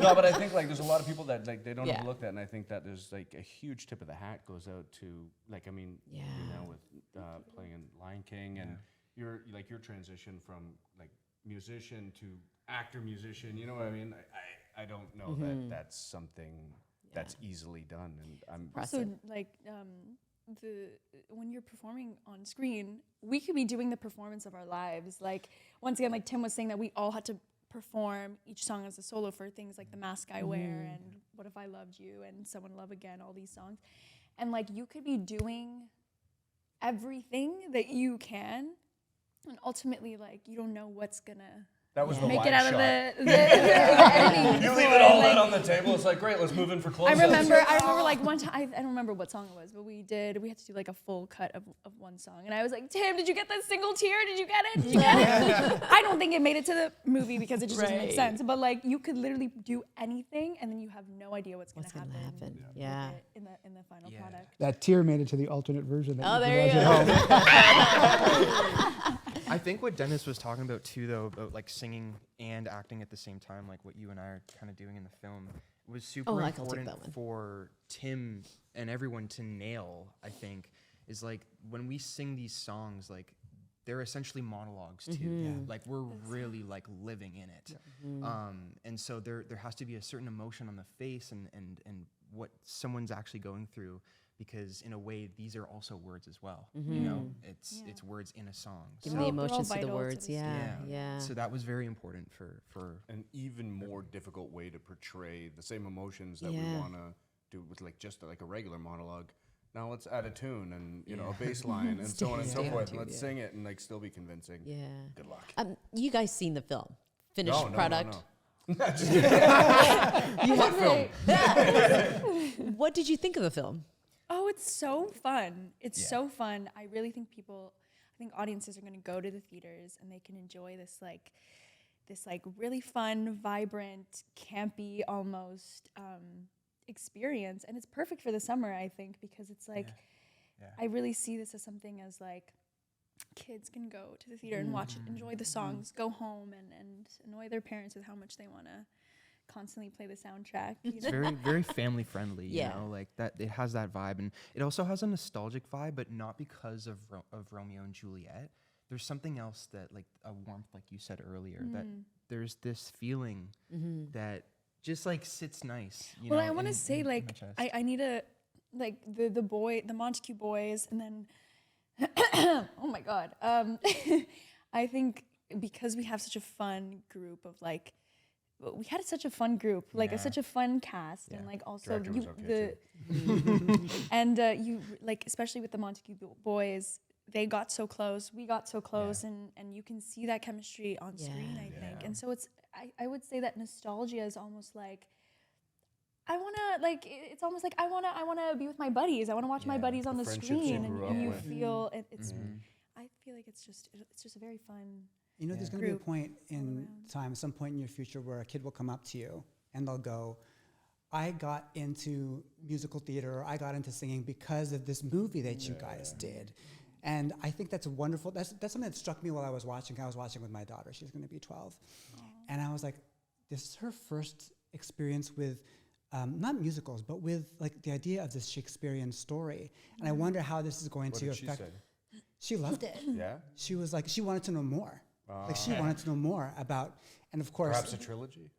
No, but I think like there's a lot of people that like they don't overlook that, and I think that there's like a huge tip of the hat goes out to like you know with playing in Lion King and your transition from like musician to actor musician. You know what I mean? I don't know that that's something that's easily done, and I'm Also, like, when you're performing on screen, we could be doing the performance of our lives. Like, once again, like Tim was saying, that we all had to perform each song as a solo for things like The Mask I Wear and What If I Loved You and Someone Love Again, all these songs. And like, you could be doing everything that you can, and ultimately, like, you don't know what's gonna That was the make wide it out shot. of the editing. You leave floor, it all like, out on the table. It's like, great, let's move in for close. I remember like one time, I don't remember what song it was, but we had to do like a full cut of one song. And I was like, Tim, did you get that single tear? Did you get it? Did you get it? I don't think it made it to the movie because it just doesn't make sense. But like, you could literally do anything and then you have no idea what's going to happen. Yeah. In the final product. That tear made it to the alternate version. That there you can go. watch at home. I think what Dennis was talking about too, though, about like singing and acting at the same time, like what you and I are kind of doing in the film, was super I'll take important that one. for Tim and everyone to nail. I think is like when we sing these songs, like they're essentially monologues too. Like we're really like living in it. And so there has to be a certain emotion on the face and what someone's actually going through, because in a way these are also words as well. You know, it's words in a song. Giving the emotions to the words. Yeah. So that was very important for An even more difficult way to portray the same emotions that we want to do with like just like a regular monologue. Now let's add a tune and a bass line and so on and so forth. Let's sing it and like still be convincing. Yeah. Good luck. You guys seen the film? Finished No. product? Just kidding. You What film? What did you think of the film? Oh, it's so fun. It's so fun. I really think audiences are going to go to the theaters and they can enjoy this really fun, vibrant, campy almost experience. And it's perfect for the summer, I think, because it's like, I really see this as something as like kids can go to the theater and watch it, enjoy the songs, go home and annoy their parents with how much they want to constantly play the soundtrack. It's very, very family friendly, you know, like that. It has that vibe, and it also has a nostalgic vibe, but not because of Romeo and Juliet. There's something else that, like a warmth, like you said earlier, that there's this feeling that just like sits nice. You know, I want to say like I need a like the Montague boys, and then oh my god, I think because we have such a fun group of like. We had such a fun group, like such a fun cast, and like also and you like especially with the Montague boys, they got so close, we got so close, and you can see that chemistry on screen, I think, and so I would say that nostalgia is almost like it's almost like I wanna be with my buddies, I wanna watch my buddies on the screen, and you feel it's. I feel like it's just a very fun. You know, there's going to be a point in time, some point in your future, where a kid will come up to you and they'll go, I got into musical theater, or I got into singing because of this movie that you guys did. And I think that's wonderful. That's something that struck me while I was watching. I was watching with my daughter. She's going to be 12. And I was like, this is her first experience with not musicals, but with like the idea of this Shakespearean story. And I wonder how this is going to affect. She loved it. Yeah. She was like, she wanted to know more. Like she wanted to know more about, and of course, Perhaps a trilogy.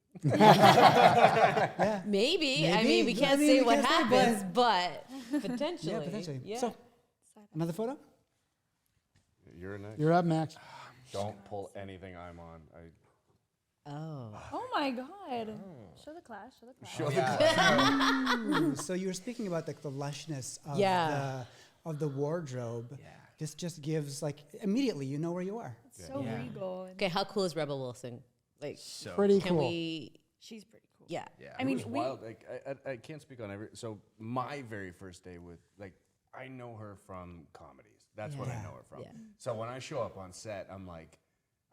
Maybe. I mean, we can't say what happens, but potentially. Yeah, potentially. Yeah. So, another photo. You're next. You're up, Max. Don't pull anything I'm on. Oh my god! Show the class. So you were speaking about like the lushness of the wardrobe. Yeah. This just gives like immediately you know where you are. It's so regal. Okay, how cool is Rebel Wilson? Like, So Pretty can cool. we? She's pretty cool. Yeah. I mean, it was wild. Like I can't speak on every. So my very first day with like I know her from comedies. That's what I know her from. Yeah. So when I show up on set, I'm like,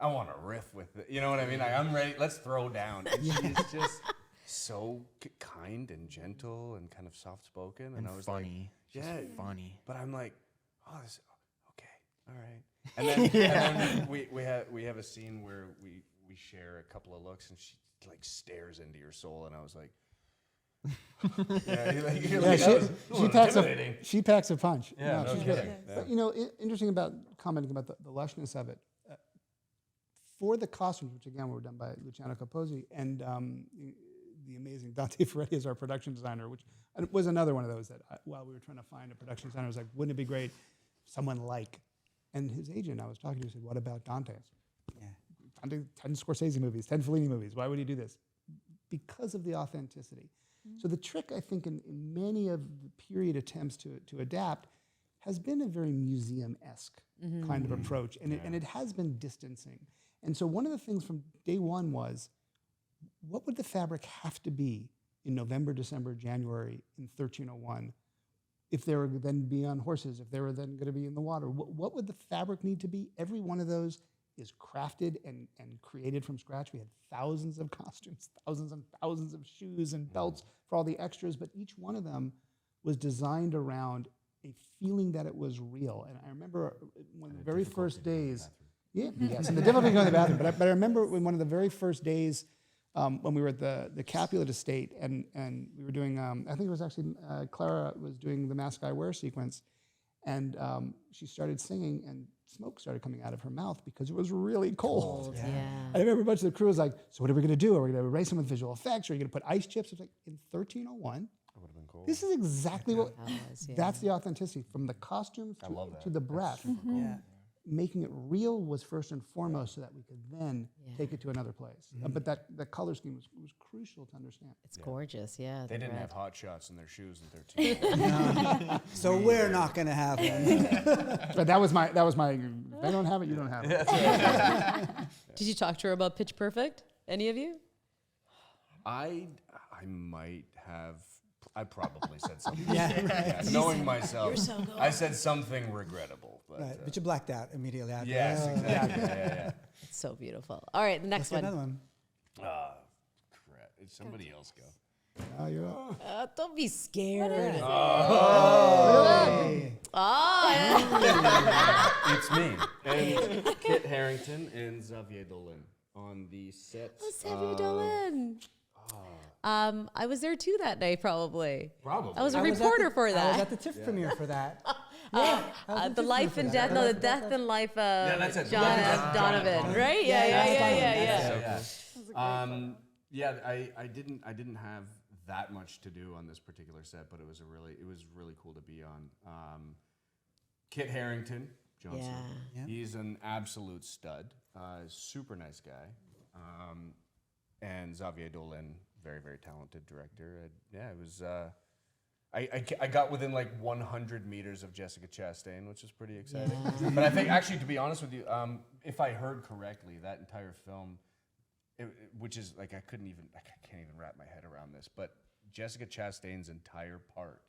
I want to riff with it. You know what I mean? Like I'm ready. Let's throw down. And she's just so kind and gentle and kind of soft spoken. And I was funny. like, She's funny. But I'm like, oh, this okay, all right. And then, we have a scene where we share a couple of looks, and she like stares into your soul, and I was like, she packs a punch. Yeah, no she's kidding. good. But, you know, interesting about commenting about the lushness of it. For the costumes, which again were done by Luciano Capozzi, and the amazing Dante Ferretti is our production designer, which was another one of those that while we were trying to find a production designer, I was like, wouldn't it be great, someone like, and his agent I was talking to said, what about Dante? Yeah, Dante, 10 Scorsese movies, 10 Fellini movies, why would he do this? Because of the authenticity. So the trick, I think, in many of the period attempts to adapt has been a very museum-esque kind of approach, and it has been distancing. And so one of the things from day one was, what would the fabric have to be in November, December, January in 1301 if they were then be on horses, if they were then going to be in the water? What would the fabric need to be? Every one of those is crafted and created from scratch. We had thousands of costumes, thousands and thousands of shoes and belts for all the extras, but each one of them was designed around a feeling that it was real. And I remember one of the very first days, yes, and the difficulty going to the bathroom, but I remember when one of the very first days when we were at the Cappella estate, and we were doing, I think it was actually Clara was doing the mask I wear sequence, And she started singing, and smoke started coming out of her mouth because it was really cold. Yeah. I remember a bunch of the crew was like, so what are we going to do? Are we going to erase them with visual effects? Are you going to put ice chips? It's like, in 1301, this is exactly what, that's the authenticity. From the costumes to the breath. Yeah. Making it real was first and foremost so that we could then take it to another place. But that color scheme was crucial to understand. It's gorgeous, yeah. They the didn't red. have hot shots in their shoes in 13. So we're not going to have one. But that was my, they don't have it, you don't have it. Did you talk to her about Pitch Perfect? Any of you? I might have. I probably said something. Yeah. Knowing myself, I said something regretable. But, Right, but you blacked out immediately after. yes, Oh. exactly. Yeah. It's so beautiful. All right, the next Let's get one. another one. Crap. Did somebody else go? You're up. Don't be scared. It's me and Kit Harington and Xavier Dolan on the set. Xavier Dolan. I was there too that day, probably. Probably. I was a I was at reporter the- for I was that. at the TIFF premiere for that. I was at The TIFF life premiere and for death, that. no, the death and life of that's it. John That's F. it. Donovan, John right? Yeah. I didn't have that much to do on this particular set, but it was really cool to be on. Kit Harington, Johnson. Yeah. He's an absolute stud. Super nice guy. And Xavier Dolan, very, very talented director. It was. I got within like 100 meters of Jessica Chastain, which was pretty exciting. But I think, actually, to be honest with you, if I heard correctly, that entire film, which is like I can't even wrap my head around this, but Jessica Chastain's entire part,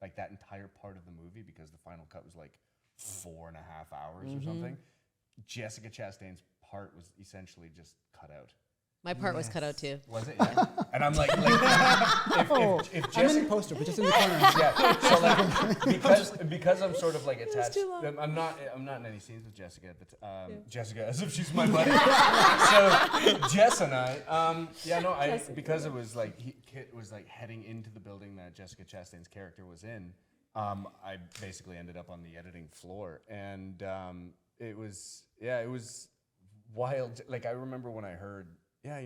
like that entire part of the movie, because the final cut was like 4.5 hours or something. Jessica Chastain's part was essentially just cut out. My part was cut out too. Was it? Yeah. And I'm like if I'm in Jessica, the poster, but just in the corner. yeah. So like because I'm sort of like attached. too long. I'm not in any scenes with Jessica at the Jessica, as if she's my buddy. So Jess and I, because it was like Kit was like heading into the building that Jessica Chastain's character was in. I basically ended up on the editing floor, and it was wild. Like I remember when I heard. Yeah,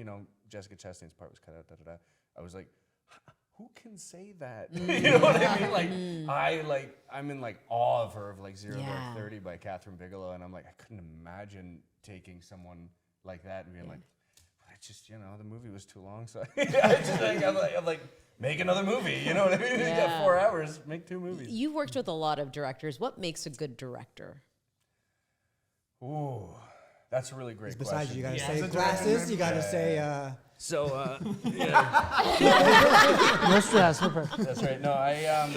Jessica Chastain's part was cut out. I was like, who can say that? You know what I mean? I'm in like awe of her, of like 0 Dark 30 by Catherine Bigelow, and I'm like, I couldn't imagine taking someone like that and being like, I just, the movie was too long, so I'm like, make another movie. You know what I mean? You got 4 hours, make 2 movies. You've worked with a lot of directors. What makes a good director? Ooh. That's a really great Besides, question. you gotta say glasses. You gotta say. So, No stress. that's right. No,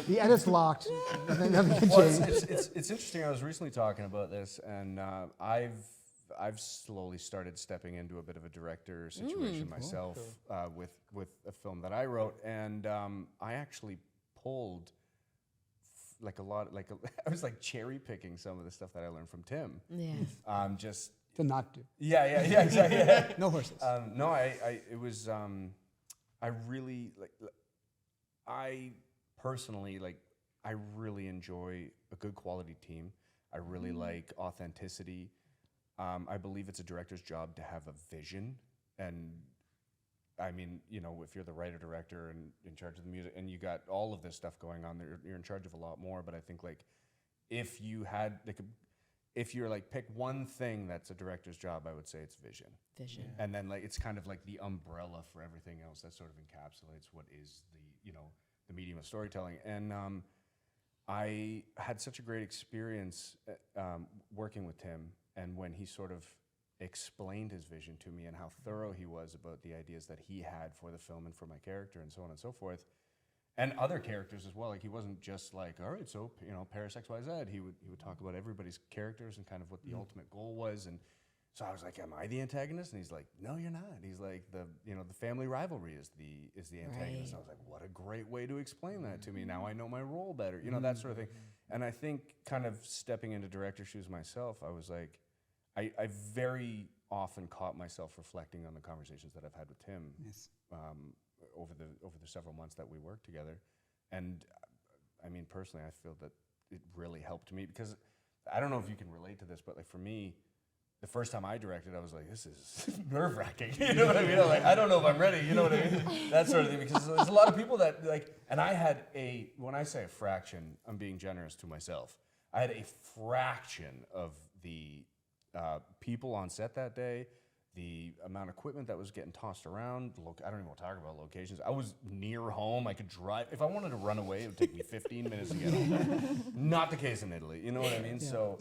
The edit's locked. Nothing can well, change. it's interesting. I was recently talking about this, and I've slowly started stepping into a bit of a director situation myself with a film that I wrote, and I actually pulled I was like cherry picking some of the stuff that I learned from Tim. Yeah. Just To not do. yeah, exactly. Yeah. No horses. No, it was, I really, I personally, I really enjoy a good quality team. I really like authenticity. I believe it's a director's job to have a vision. And I mean, if you're the writer, director, and in charge of the music, and you got all of this stuff going on, you're in charge of a lot more. But I think, if you had, if you're pick one thing that's a director's job, I would say it's vision. Vision. And then it's kind of like the umbrella for everything else that sort of encapsulates what is the medium of storytelling. And I had such a great experience working with Tim, and when he sort of explained his vision to me and how thorough he was about the ideas that he had for the film and for my character and so on and so forth. And other characters as well. He wasn't just all right, so Paris XYZ. He would talk about everybody's characters and kind of what the ultimate goal was. And so I was like, am I the antagonist? And he's like, no, you're not. He's like, the family rivalry is the antagonist. Right. I was like, what a great way to explain that to me. Now I know my role better. That sort of thing. And I think kind of stepping into director shoes myself, I was like, I very often caught myself reflecting on the conversations that I've had with Tim. Yes. Over the several months that we worked together. And I mean, personally, I feel that it really helped me, because I don't know if you can relate to this, but like for me, the first time I directed, I was like, this is nerve-wracking. You know what I mean? I'm like, I don't know if I'm ready. You know what I mean? That sort of thing. Because there's a lot of people that like, and I had when I say a fraction, I'm being generous to myself. I had a fraction of the people on set that day, the amount of equipment that was getting tossed around. I don't even want to talk about locations. I was near home. I could drive. If I wanted to run away, it would take me 15 minutes to get home. Not the case in Italy. You know what I mean? Yeah. So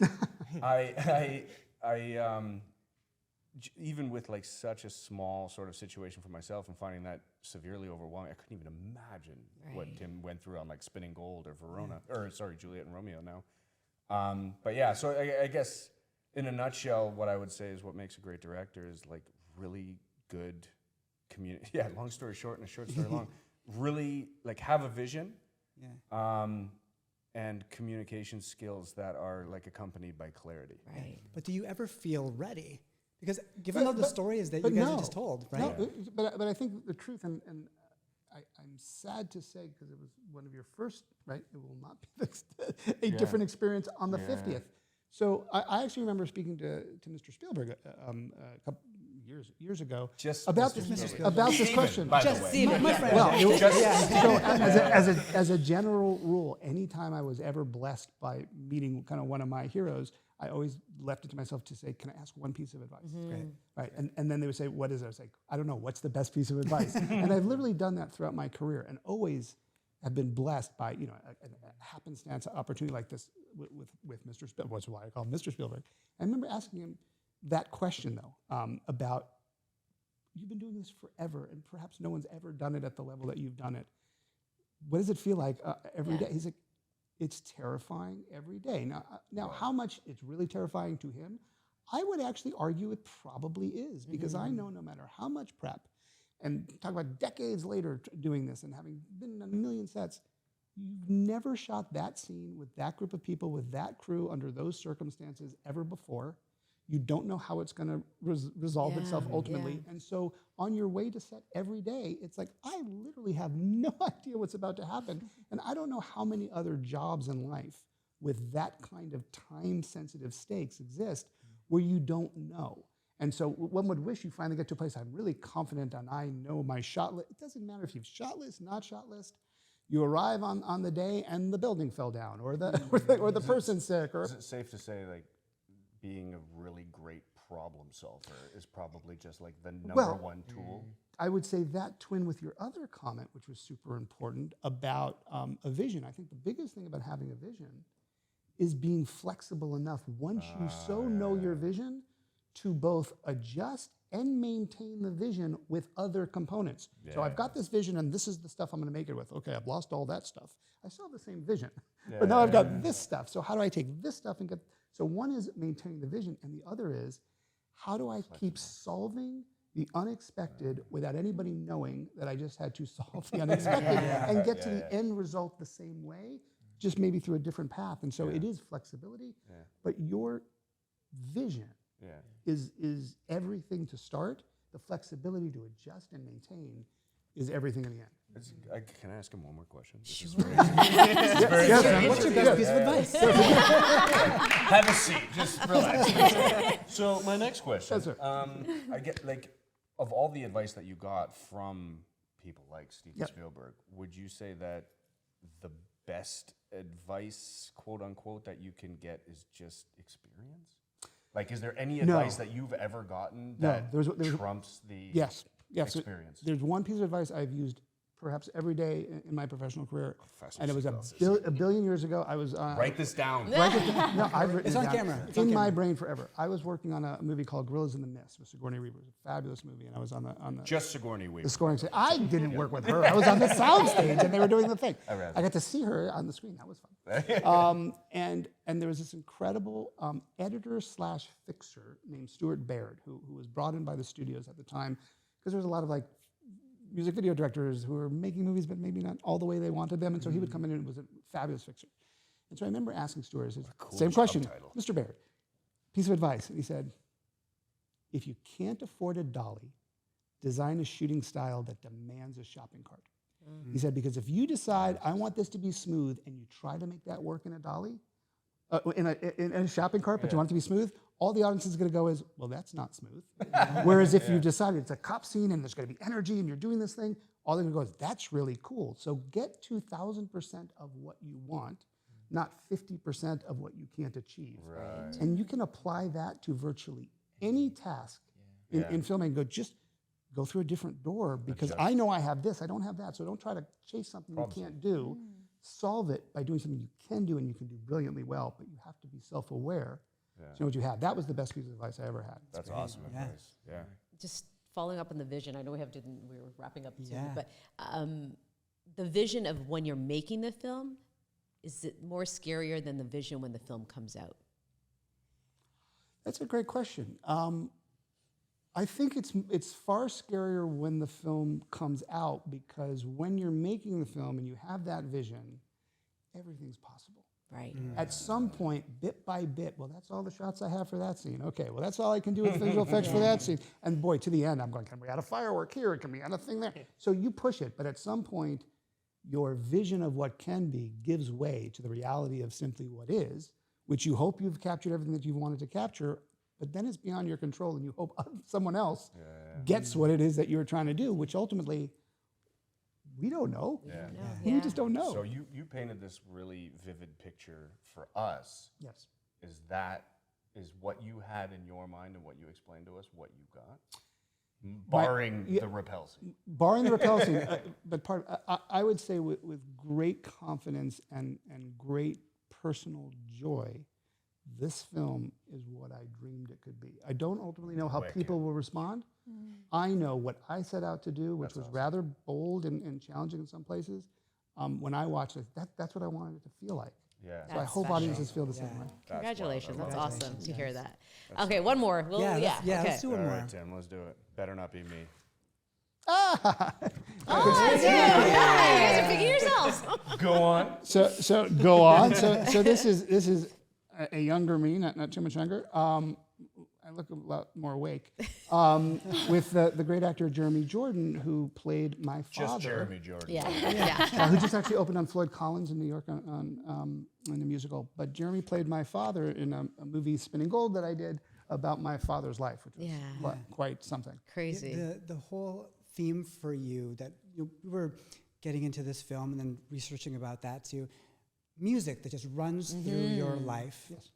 even with like such a small sort of situation for myself and finding that severely overwhelming, I couldn't even imagine what Tim went through on like Spinning Gold or Verona, or sorry, Juliet and Romeo now. But yeah, so I guess in a nutshell, what I would say is what makes a great director is like really good yeah, long story short and a short story long. Really like have a vision. Yeah. And communication skills that are like accompanied by clarity. Right. But do you ever feel ready? Because given all the stories that you guys have just told, right? No, but I think the truth, and I'm sad to say, because it was one of your first, right? It will not be a different experience on the 50th. So I actually remember speaking to Mr. Spielberg a couple years ago about this question. By the way. My friend. Well, so as a general rule, anytime I was ever blessed by meeting kind of one of my heroes, I always left it to myself to say, can I ask one piece of advice? Right. And then they would say, what is it? I was like, I don't know, what's the best piece of advice? And I've literally done that throughout my career and always have been blessed by, you know, a happenstance opportunity like this with Mr. Spielberg. That's why I call him Mr. Spielberg. I remember asking him that question, though, about, you've been doing this forever, and perhaps no one's ever done it at the level that you've done it. What does it feel like every day? He's like, it's terrifying every day. Now, how much it's really terrifying to him, I would actually argue it probably is, because I know no matter how much prep, and talk about decades later doing this and having been in a million sets, you've never shot that scene with that group of people, with that crew, under those circumstances ever before. You don't know how it's going to resolve itself ultimately. And so on your way to set every day, it's like, I literally have no idea what's about to happen. And I don't know how many other jobs in life with that kind of time-sensitive stakes exist where you don't know. And so one would wish you finally get to a place I'm really confident and I know my shot list. It doesn't matter if you've shot list, not shot list. You arrive on the day and the building fell down, or the person's sick. Or is it safe to say, like, being a really great problem solver is probably just like the number one tool? I would say that twin with your other comment, which was super important about a vision. I think the biggest thing about having a vision is being flexible enough once you know your vision to both adjust and maintain the vision with other components. So I've got this vision and this is the stuff I'm gonna make it with. Okay, I've lost all that stuff. I still have the same vision, but now I've got this stuff. So how do I take this stuff and get, so one is maintaining the vision and the other is, how do I keep solving the unexpected without anybody knowing that I just had to solve the unexpected and get to the end result the same way, just maybe through a different path. And so it is flexibility, but your vision is everything to start. The flexibility to adjust and maintain is everything in the end. Can I ask him one more question? Sure. What's your best piece of advice? Have a seat. Just relax. So my next question. Yes, sir. I get, like, of all the advice that you got from people like Steven Spielberg, would you say that the best advice, quote unquote, that you can get is just experience? Like, is there any advice that you've ever gotten that trumps the experience? There's one piece of advice I've used perhaps every day in my professional career, and it was a billion years ago. I was write this down. No, I've written It's it on down. camera. It's in my brain forever. I was working on a movie called Gorillas in the Mist with Sigourney Weaver. It was a fabulous movie, and I was on the Just Sigourney Weaver. the scoring stage. I didn't work with her. I was on the sound stage, and they were doing the thing. I got to see her on the screen. That was fun. And there was this incredible editor/fixer named Stuart Baird, who was brought in by the studios at the time, because there was a lot of like music video directors who were making movies, but maybe not all the way they wanted them. And so he would come in and was a fabulous fixer. And so I remember asking Stuart, same question, Mr. Baird, piece of advice. And he said, if you can't afford a dolly, design a shooting style that demands a shopping cart. He said, because if you decide, I want this to be smooth, and you try to make that work in a dolly, in a shopping cart, but you want it to be smooth, all the audience is going to go is, well, that's not smooth. Whereas if you decided it's a cop scene and there's going to be energy and you're doing this thing, all they're going to go is, that's really cool. So get 2,000% of what you want, not 50% of what you can't achieve. Right. And you can apply that to virtually any task in filming. Just go through a different door, because I know I have this, I don't have that, so don't try to chase something you can't do. Solve it by doing something you can do and you can do brilliantly well, but you have to be self-aware to know what you have. That was the best piece of advice I ever had. That's awesome advice. Yeah. Just following up on the vision, I know we were wrapping up soon, Yeah. but the vision of when you're making the film, is it more scarier than the vision when the film comes out? That's a great question. I think it's far scarier when the film comes out, because when you're making the film and you have that vision, everything's possible. Right. At some point, bit by bit, well, that's all the shots I have for that scene. Okay, well, that's all I can do with visual effects for that scene. And boy, to the end, I'm going, can we add a firework here? Can we add a thing there? So you push it, but at some point, your vision of what can be gives way to the reality of simply what is, which you hope you've captured everything that you wanted to capture, but then it's beyond your control, and you hope someone else gets what it is that you're trying to do, which ultimately, we don't know. Yeah. We just don't know. So you painted this really vivid picture for us. Yes. Is what you had in your mind and what you explained to us what you got? Barring the rappel scene. Barring the rappel scene, but I would say with great confidence and great personal joy, this film is what I dreamed it could be. I don't ultimately know how people will respond. I know what I set out to do, which was rather bold and challenging in some places. When I watched it, that's what I wanted it to feel like. Yeah. So I That's hope special. audiences feel the same way. Congratulations. That's awesome to hear that. That's Okay, one more. Yeah, Okay. let's do All one more. right, Tim, let's do it. Better not be me. Oh, that's it. Yeah, you guys are picking yourselves. Go on. So go on. So this is a younger me, not too much younger. I look a lot more awake. With the great actor Jeremy Jordan, who played my father. Just Jeremy Jordan. Yeah. Who just actually opened on Floyd Collins in New York in the musical. But Jeremy played my father in a movie, Spinning Gold, that I did about my father's life, which was quite something. Crazy. The whole theme for you that you were getting into this film and then researching about that too, music that just runs through your life. Yes.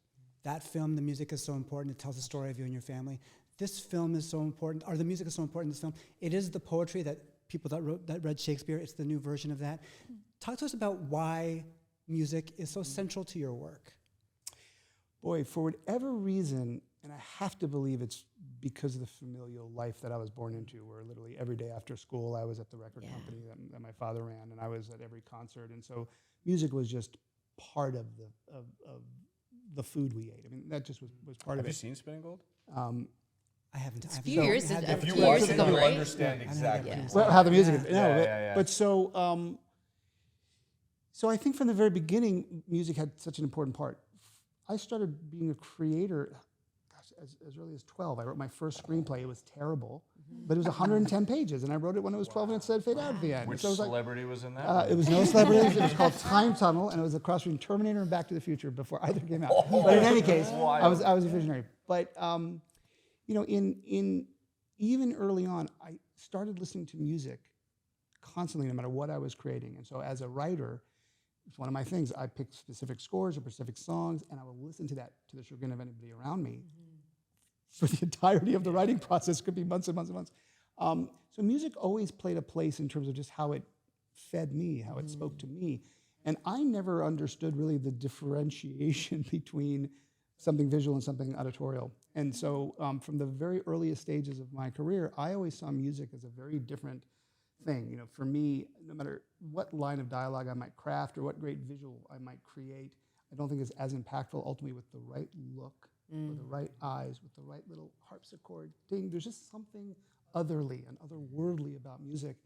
That film, the music is so important. It tells the story of you and your family. This film is so important, or the music is so important in this film. It is the poetry that people that read Shakespeare. It's the new version of that. Talk to us about why music is so central to your work. Boy, for whatever reason, and I have to believe it's because of the familial life that I was born into, where literally every day after school I was at the record company that my father ran, and I was at every concert, and so music was just part of the food we ate. I mean, that just was part of it. Have you seen Spinning Gold? I haven't. It's a few years ago. If you few watch years it, ago, you'll right? understand exactly. Yeah. Well, how the music is. Yeah. But so I think from the very beginning, music had such an important part. I started being a creator, as early as 12. I wrote my first screenplay. It was terrible, but it was 110 pages, and I wrote it when I was 12, and it said "fade out" at the end. Which so it was celebrity was in that? It was no celebrities. It was called Time Tunnel, and it was a cross between Terminator and Back to the Future before either came out. But in any case, I was a visionary. But in even early on, I started listening to music constantly, no matter what I was creating. And so as a writer, it's one of my things. I pick specific scores or specific songs, and I will listen to that to the chagrin of anybody around me for the entirety of the writing process. Could be months and months and months. So music always played a place in terms of just how it fed me, how it spoke to me. And I never understood really the differentiation between something visual and something auditorial. And so from the very earliest stages of my career, I always saw music as a very different thing. You know, for me, no matter what line of dialogue I might craft or what great visual I might create, I don't think it's as impactful ultimately with the right look, with the right eyes, with the right little harpsichord ding. There's just something otherly and otherworldly about music.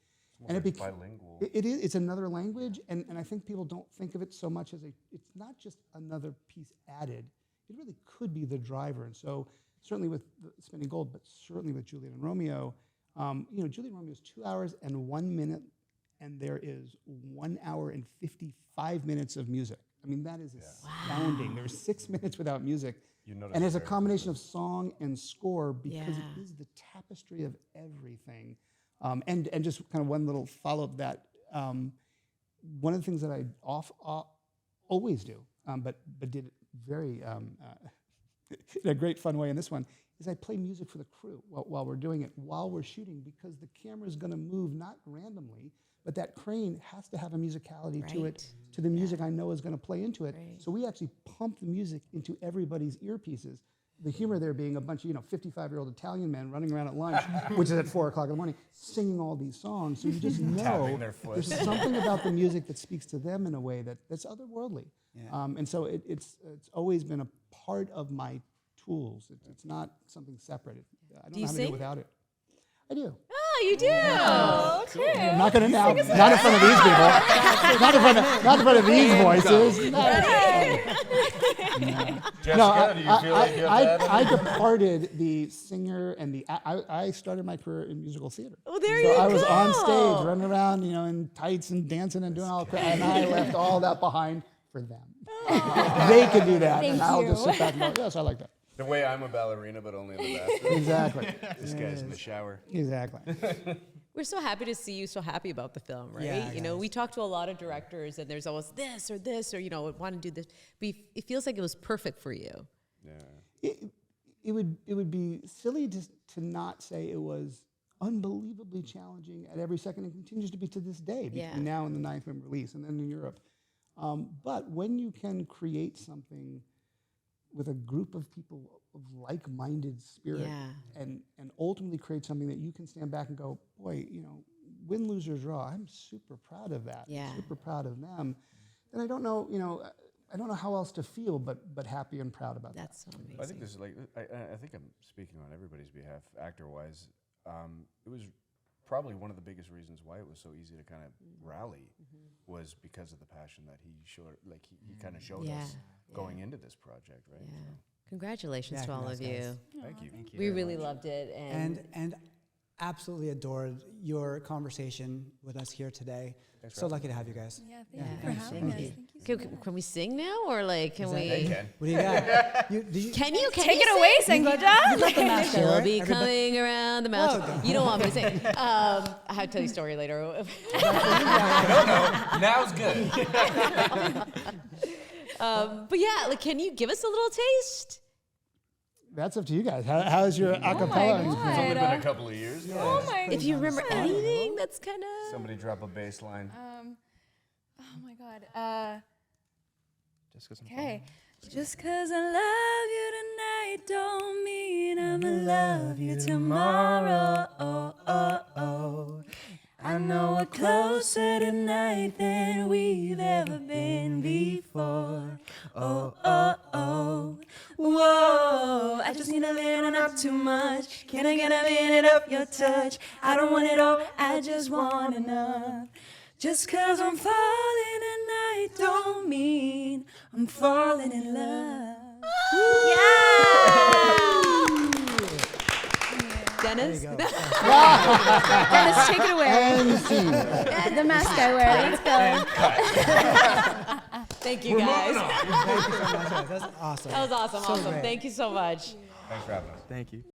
And it bilingual. It is. It's another language, and I think people don't think of it so much as it's not just another piece added. It really could be the driver. And so certainly with Spinning Gold, but certainly with Juliet and Romeo, Juliet and Romeo is 2 hours and 1 minute and there is 1 hour and 55 minutes of music. I mean, that is astounding. There's 6 minutes without music. You notice And it's a very combination of song and score because Yeah. it is the tapestry of everything. And just kind of one little follow-up that one of the things that I always do, but did it very in a great fun way in this one, is I play music for the crew while we're doing it, while we're shooting, because the camera is going to move not randomly, but that crane has to have a musicality to it, to the music I know is going to play into it. Right. So we actually pump the music into everybody's earpieces. The humor there being a bunch of 55-year-old Italian men running around at lunch, which is at 4 o'clock in the morning, singing all these songs. So you just know Tapping their foot. there's something about the music that speaks to them in a way that's otherworldly. Yeah. And so it's always been a part of my tools. It's not something separate. I don't Do you know how to do sing? it without it. I do. Oh, you do. Okay. I'm not going to now, not in front of these people, not in front of these voices. Jessica, No, do you feel like you have that? I departed the singer and the. I started my career in musical theater. Oh, there So you I was on go. stage, running around, in tights and dancing and doing all that, and I left all that behind for them. They could do that, and Thank I'll you. just sit back and go, yes, I like that. The way I'm a ballerina, but only in the bathroom. Exactly. This guy's in the shower. Exactly. We're so happy to see you so happy about the film, right? Yeah, We talk to a lot of directors, and there's always this, or want to do this. But it feels like it was perfect for you. Yeah. It would be silly to not say it was unbelievably challenging at every second, and continues to be to this day between Yeah. now and the 9th November release, and then in Europe. But when you can create something with a group of people of like-minded spirit, Yeah. and ultimately create something that you can stand back and go, boy, win, lose, or draw, I'm super proud of that. Yeah. Super proud of them. And I don't know, I don't know how else to feel but happy and proud about that. That's so amazing. I think this is I think I'm speaking on everybody's behalf, actor-wise. It was probably one of the biggest reasons why it was so easy to kind of rally was because of the passion that he showed, he kind of showed us going into this project, right? Yeah. So, Congratulations Yeah, to all of congrats, you. thank you. We really loved it. And absolutely adored your conversation with us here today. So lucky to have you guys. Yeah, thank you for having us. Thank you. Can we sing now, or can we? They can. What do you got? Can you Take it away, Sangeeta. You got the master, She'll right? be Everybody- coming around the mountain. Oh, You don't want me to sing. I have to tell you a story later. Now's good. But yeah, can you give us a little taste? That's up to you guys. How's your acapella? God. It's only been a couple of years. Oh my If you remember anything, that's kind of. Somebody drop a bass line. Oh my God. Jessica's on Okay. Just 'cause I love you tonight don't mean I'ma love you tomorrow. Oh, oh, oh. I know we're closer tonight than we've ever been before. Oh, oh, oh. Whoa, I just need a little, not too much. Can I get a minute of your touch? I don't want it all, I just want enough. Just 'cause I'm falling tonight don't mean I'm falling in love. Dennis? Dennis, take it away. And scene. The mask I wear, let's go. Thank you, guys. Thank you so much. That's awesome. That was awesome. So Awesome. great. Thank you so much. Thanks for having us. Thank you.